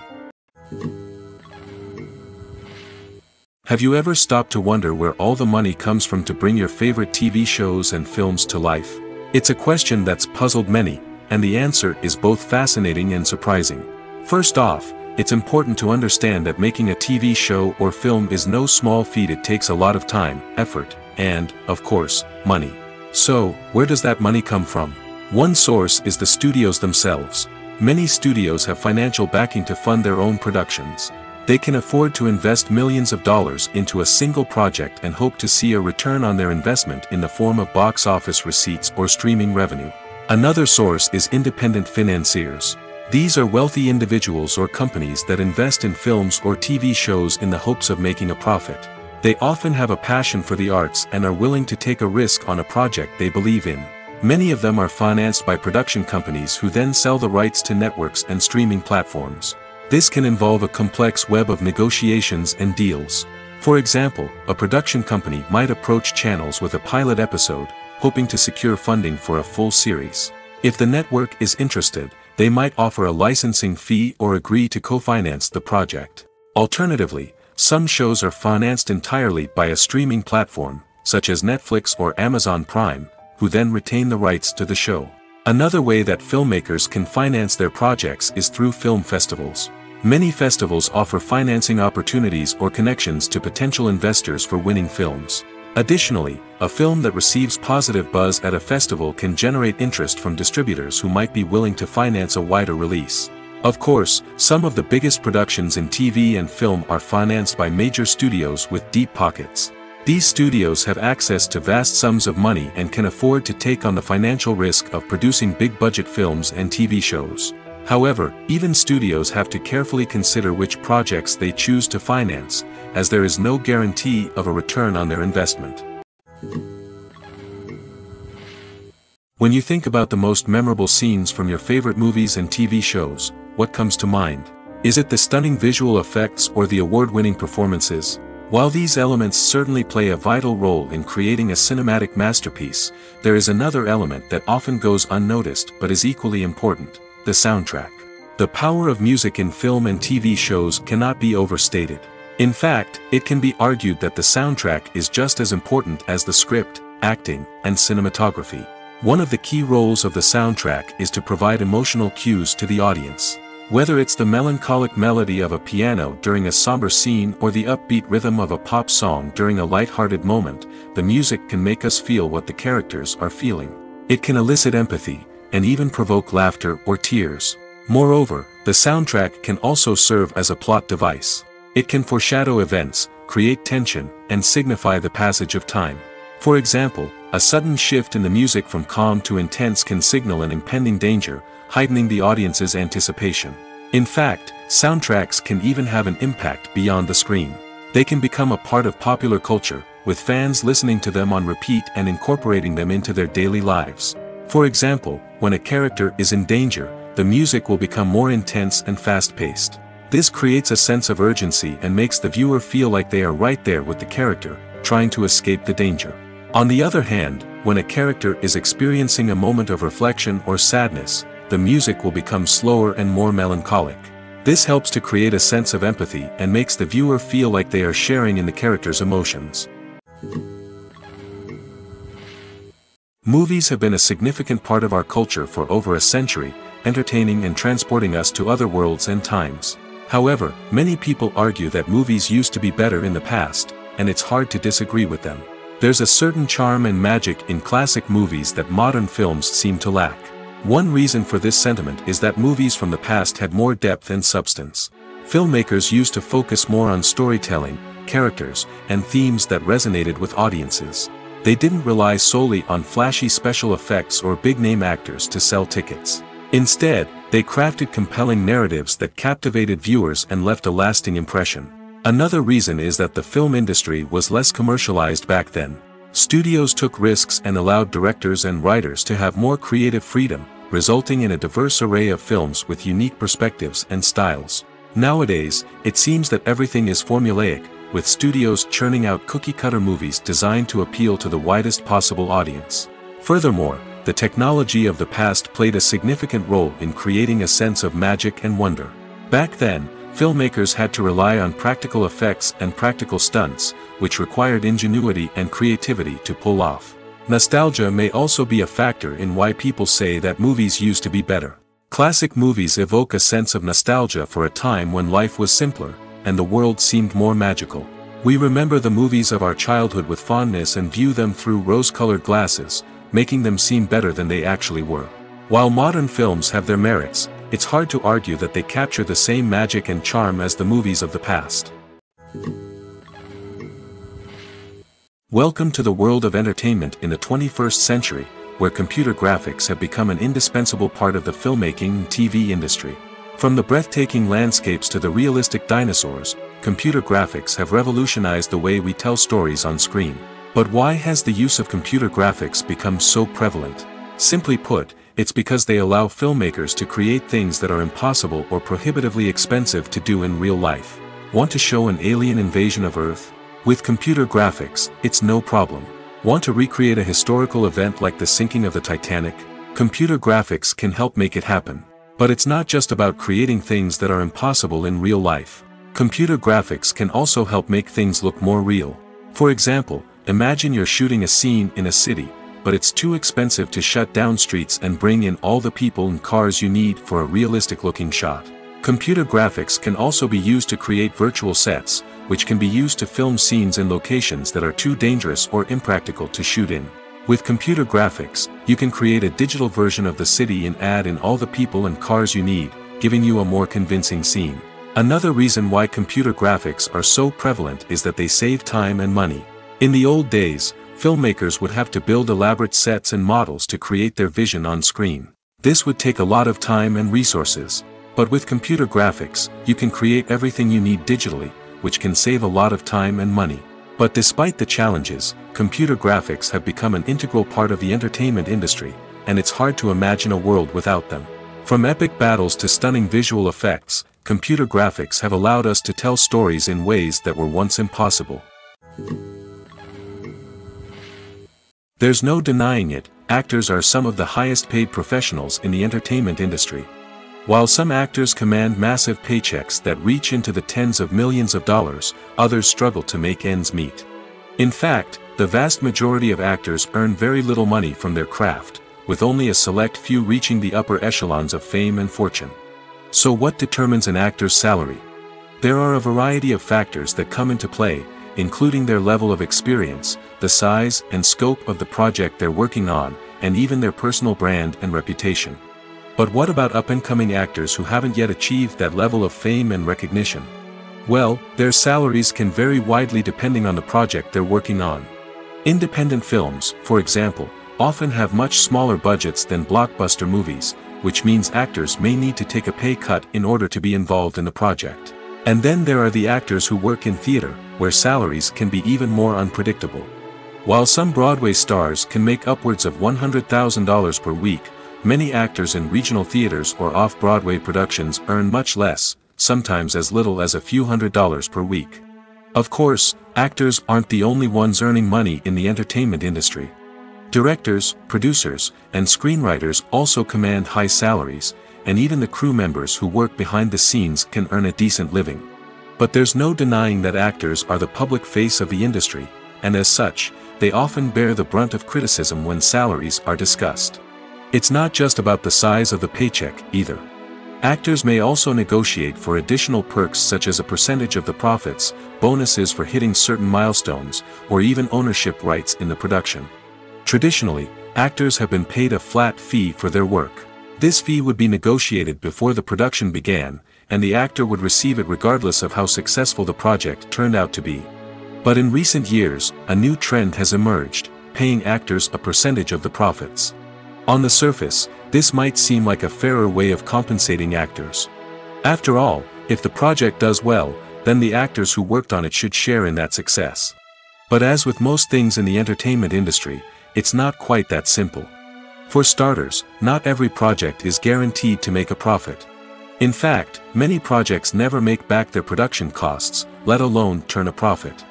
Have you ever stopped to wonder where all the money comes from to bring your favorite TV shows and films to life? It's a question that's puzzled many, and the answer is both fascinating and surprising. First off, it's important to understand that making a TV show or film is no small feat. It takes a lot of time, effort, and, of course, money. So, where does that money come from? One source is the studios themselves. Many studios have financial backing to fund their own productions. They can afford to invest millions of dollars into a single project and hope to see a return on their investment in the form of box office receipts or streaming revenue. Another source is independent financiers. These are wealthy individuals or companies that invest in films or TV shows in the hopes of making a profit. They often have a passion for the arts and are willing to take a risk on a project they believe in. Many of them are financed by production companies who then sell the rights to networks and streaming platforms. This can involve a complex web of negotiations and deals. For example, a production company might approach channels with a pilot episode, hoping to secure funding for a full series. If the network is interested, they might offer a licensing fee or agree to co-finance the project. Alternatively, some shows are financed entirely by a streaming platform, such as Netflix or Amazon Prime, who then retain the rights to the show. Another way that filmmakers can finance their projects is through film festivals. Many festivals offer financing opportunities or connections to potential investors for winning films. Additionally, a film that receives positive buzz at a festival can generate interest from distributors who might be willing to finance a wider release. Of course, some of the biggest productions in TV and film are financed by major studios with deep pockets. These studios have access to vast sums of money and can afford to take on the financial risk of producing big-budget films and TV shows. However, even studios have to carefully consider which projects they choose to finance, as there is no guarantee of a return on their investment. When you think about the most memorable scenes from your favorite movies and TV shows, what comes to mind? Is it the stunning visual effects or the award-winning performances? While these elements certainly play a vital role in creating a cinematic masterpiece, there is another element that often goes unnoticed but is equally important: the soundtrack. The power of music in film and TV shows cannot be overstated. In fact, it can be argued that the soundtrack is just as important as the script, acting, and cinematography. One of the key roles of the soundtrack is to provide emotional cues to the audience. Whether it's the melancholic melody of a piano during a somber scene or the upbeat rhythm of a pop song during a light-hearted moment, the music can make us feel what the characters are feeling. It can elicit empathy, and even provoke laughter or tears. Moreover, the soundtrack can also serve as a plot device. It can foreshadow events, create tension, and signify the passage of time. For example, a sudden shift in the music from calm to intense can signal an impending danger, heightening the audience's anticipation. In fact, soundtracks can even have an impact beyond the screen. They can become a part of popular culture, with fans listening to them on repeat and incorporating them into their daily lives. For example, when a character is in danger, the music will become more intense and fast-paced. This creates a sense of urgency and makes the viewer feel like they are right there with the character, trying to escape the danger. On the other hand, when a character is experiencing a moment of reflection or sadness, the music will become slower and more melancholic. This helps to create a sense of empathy and makes the viewer feel like they are sharing in the character's emotions. Movies have been a significant part of our culture for over a century, entertaining and transporting us to other worlds and times. However, many people argue that movies used to be better in the past, and it's hard to disagree with them. There's a certain charm and magic in classic movies that modern films seem to lack. One reason for this sentiment is that movies from the past had more depth and substance. Filmmakers used to focus more on storytelling, characters, and themes that resonated with audiences. They didn't rely solely on flashy special effects or big-name actors to sell tickets. Instead, they crafted compelling narratives that captivated viewers and left a lasting impression. Another reason is that the film industry was less commercialized back then. Studios took risks and allowed directors and writers to have more creative freedom, resulting in a diverse array of films with unique perspectives and styles. Nowadays, it seems that everything is formulaic, with studios churning out cookie-cutter movies designed to appeal to the widest possible audience. Furthermore, the technology of the past played a significant role in creating a sense of magic and wonder. Back then, filmmakers had to rely on practical effects and practical stunts, which required ingenuity and creativity to pull off. Nostalgia may also be a factor in why people say that movies used to be better. Classic movies evoke a sense of nostalgia for a time when life was simpler, and the world seemed more magical. We remember the movies of our childhood with fondness and view them through rose-colored glasses, making them seem better than they actually were. While modern films have their merits, it's hard to argue that they capture the same magic and charm as the movies of the past. Welcome to the world of entertainment in the 21st century, where computer graphics have become an indispensable part of the filmmaking and TV industry. From the breathtaking landscapes to the realistic dinosaurs, computer graphics have revolutionized the way we tell stories on screen. But why has the use of computer graphics become so prevalent? Simply put, it's because they allow filmmakers to create things that are impossible or prohibitively expensive to do in real life. Want to show an alien invasion of Earth? With computer graphics, it's no problem. Want to recreate a historical event like the sinking of the Titanic? Computer graphics can help make it happen. But it's not just about creating things that are impossible in real life. Computer graphics can also help make things look more real. For example, imagine you're shooting a scene in a city, but it's too expensive to shut down streets and bring in all the people and cars you need for a realistic-looking shot. Computer graphics can also be used to create virtual sets, which can be used to film scenes in locations that are too dangerous or impractical to shoot in. With computer graphics, you can create a digital version of the city and add in all the people and cars you need, giving you a more convincing scene. Another reason why computer graphics are so prevalent is that they save time and money. In the old days, filmmakers would have to build elaborate sets and models to create their vision on screen. This would take a lot of time and resources. But with computer graphics, you can create everything you need digitally, which can save a lot of time and money. But despite the challenges, computer graphics have become an integral part of the entertainment industry, and it's hard to imagine a world without them. From epic battles to stunning visual effects, computer graphics have allowed us to tell stories in ways that were once impossible. There's no denying it, actors are some of the highest paid professionals in the entertainment industry. While some actors command massive paychecks that reach into the tens of millions of dollars, others struggle to make ends meet. In fact, the vast majority of actors earn very little money from their craft, with only a select few reaching the upper echelons of fame and fortune. So what determines an actor's salary? There are a variety of factors that come into play, including their level of experience, the size and scope of the project they're working on, and even their personal brand and reputation. But what about up-and-coming actors who haven't yet achieved that level of fame and recognition? Well, their salaries can vary widely depending on the project they're working on. Independent films, for example, often have much smaller budgets than blockbuster movies, which means actors may need to take a pay cut in order to be involved in the project. And then there are the actors who work in theater, where salaries can be even more unpredictable. While some Broadway stars can make upwards of $100,000 per week, many actors in regional theaters or off-Broadway productions earn much less, sometimes as little as a few $100s per week. Of course, actors aren't the only ones earning money in the entertainment industry. Directors, producers, and screenwriters also command high salaries, and even the crew members who work behind the scenes can earn a decent living. But there's no denying that actors are the public face of the industry, and as such, they often bear the brunt of criticism when salaries are discussed. It's not just about the size of the paycheck, either. Actors may also negotiate for additional perks such as a percentage of the profits, bonuses for hitting certain milestones, or even ownership rights in the production. Traditionally, actors have been paid a flat fee for their work. This fee would be negotiated before the production began, and the actor would receive it regardless of how successful the project turned out to be. But in recent years, a new trend has emerged, paying actors a percentage of the profits. On the surface, this might seem like a fairer way of compensating actors. After all, if the project does well, then the actors who worked on it should share in that success. But as with most things in the entertainment industry, it's not quite that simple. For starters, not every project is guaranteed to make a profit. In fact, many projects never make back their production costs, let alone turn a profit.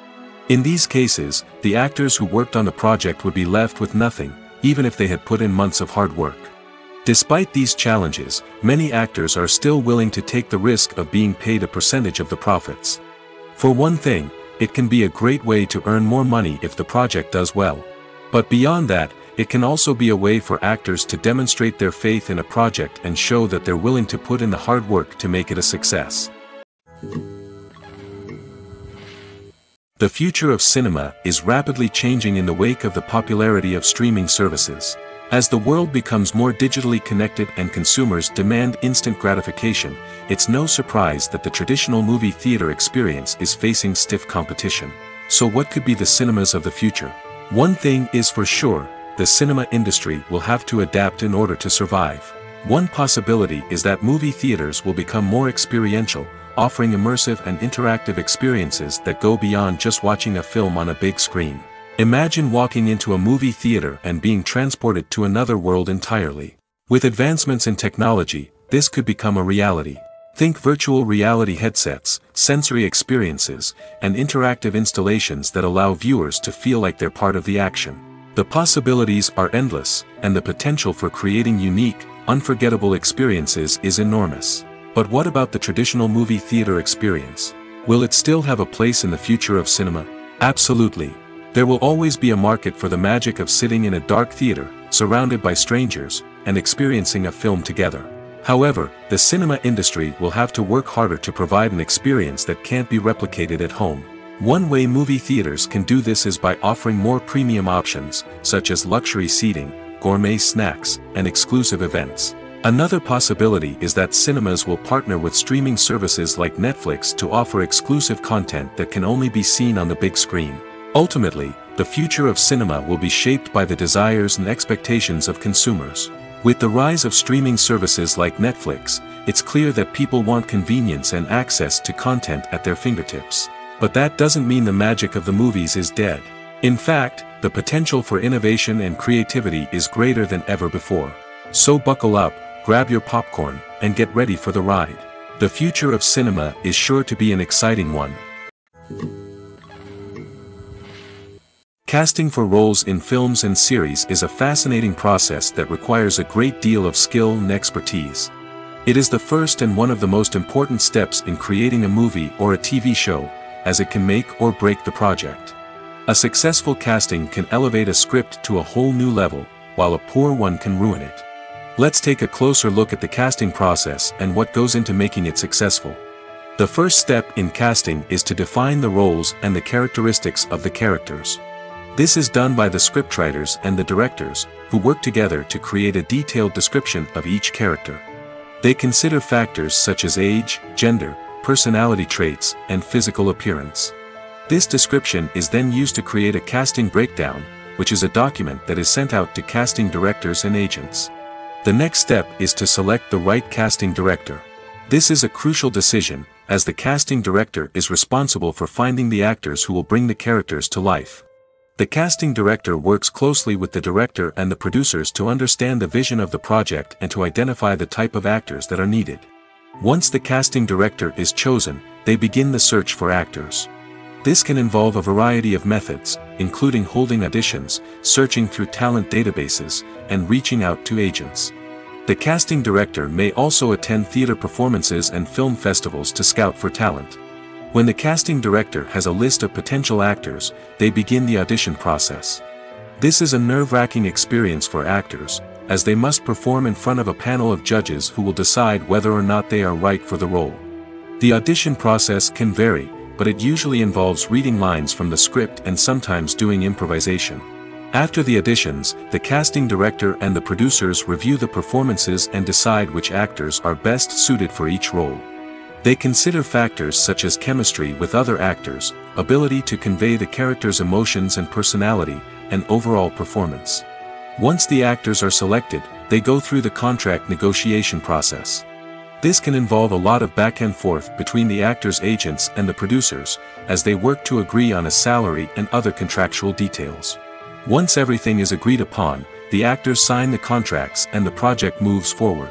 In these cases, the actors who worked on the project would be left with nothing, even if they had put in months of hard work. Despite these challenges, many actors are still willing to take the risk of being paid a percentage of the profits. For one thing, it can be a great way to earn more money if the project does well. But beyond that, it can also be a way for actors to demonstrate their faith in a project and show that they're willing to put in the hard work to make it a success. The future of cinema is rapidly changing in the wake of the popularity of streaming services. As the world becomes more digitally connected and consumers demand instant gratification, it's no surprise that the traditional movie theater experience is facing stiff competition. So what could be the cinemas of the future? One thing is for sure, the cinema industry will have to adapt in order to survive. One possibility is that movie theaters will become more experiential, offering immersive and interactive experiences that go beyond just watching a film on a big screen. Imagine walking into a movie theater and being transported to another world entirely. With advancements in technology, this could become a reality. Think virtual reality headsets, sensory experiences, and interactive installations that allow viewers to feel like they're part of the action. The possibilities are endless, and the potential for creating unique, unforgettable experiences is enormous. But what about the traditional movie theater experience? Will it still have a place in the future of cinema? Absolutely. There will always be a market for the magic of sitting in a dark theater, surrounded by strangers, and experiencing a film together. However, the cinema industry will have to work harder to provide an experience that can't be replicated at home. One way movie theaters can do this is by offering more premium options, such as luxury seating, gourmet snacks, and exclusive events. Another possibility is that cinemas will partner with streaming services like Netflix to offer exclusive content that can only be seen on the big screen. Ultimately, the future of cinema will be shaped by the desires and expectations of consumers. With the rise of streaming services like Netflix, it's clear that people want convenience and access to content at their fingertips. But that doesn't mean the magic of the movies is dead. In fact, the potential for innovation and creativity is greater than ever before. So buckle up, grab your popcorn, and get ready for the ride. The future of cinema is sure to be an exciting one. Casting for roles in films and series is a fascinating process that requires a great deal of skill and expertise. It is the first and one of the most important steps in creating a movie or a TV show, as it can make or break the project. A successful casting can elevate a script to a whole new level, while a poor one can ruin it. Let's take a closer look at the casting process and what goes into making it successful. The first step in casting is to define the roles and the characteristics of the characters. This is done by the scriptwriters and the directors, who work together to create a detailed description of each character. They consider factors such as age, gender, personality traits, and physical appearance. This description is then used to create a casting breakdown, which is a document that is sent out to casting directors and agents. The next step is to select the right casting director. This is a crucial decision, as the casting director is responsible for finding the actors who will bring the characters to life. The casting director works closely with the director and the producers to understand the vision of the project and to identify the type of actors that are needed. Once the casting director is chosen, they begin the search for actors. This can involve a variety of methods, including holding auditions, searching through talent databases, and reaching out to agents. The casting director may also attend theater performances and film festivals to scout for talent. When the casting director has a list of potential actors, they begin the audition process. This is a nerve-wracking experience for actors, as they must perform in front of a panel of judges who will decide whether or not they are right for the role. The audition process can vary, but it usually involves reading lines from the script and sometimes doing improvisation. After the auditions, the casting director and the producers review the performances and decide which actors are best suited for each role. They consider factors such as chemistry with other actors, ability to convey the character's emotions and personality, and overall performance. Once the actors are selected, they go through the contract negotiation process. This can involve a lot of back and forth between the actors' agents and the producers, as they work to agree on a salary and other contractual details. Once everything is agreed upon, the actors sign the contracts and the project moves forward.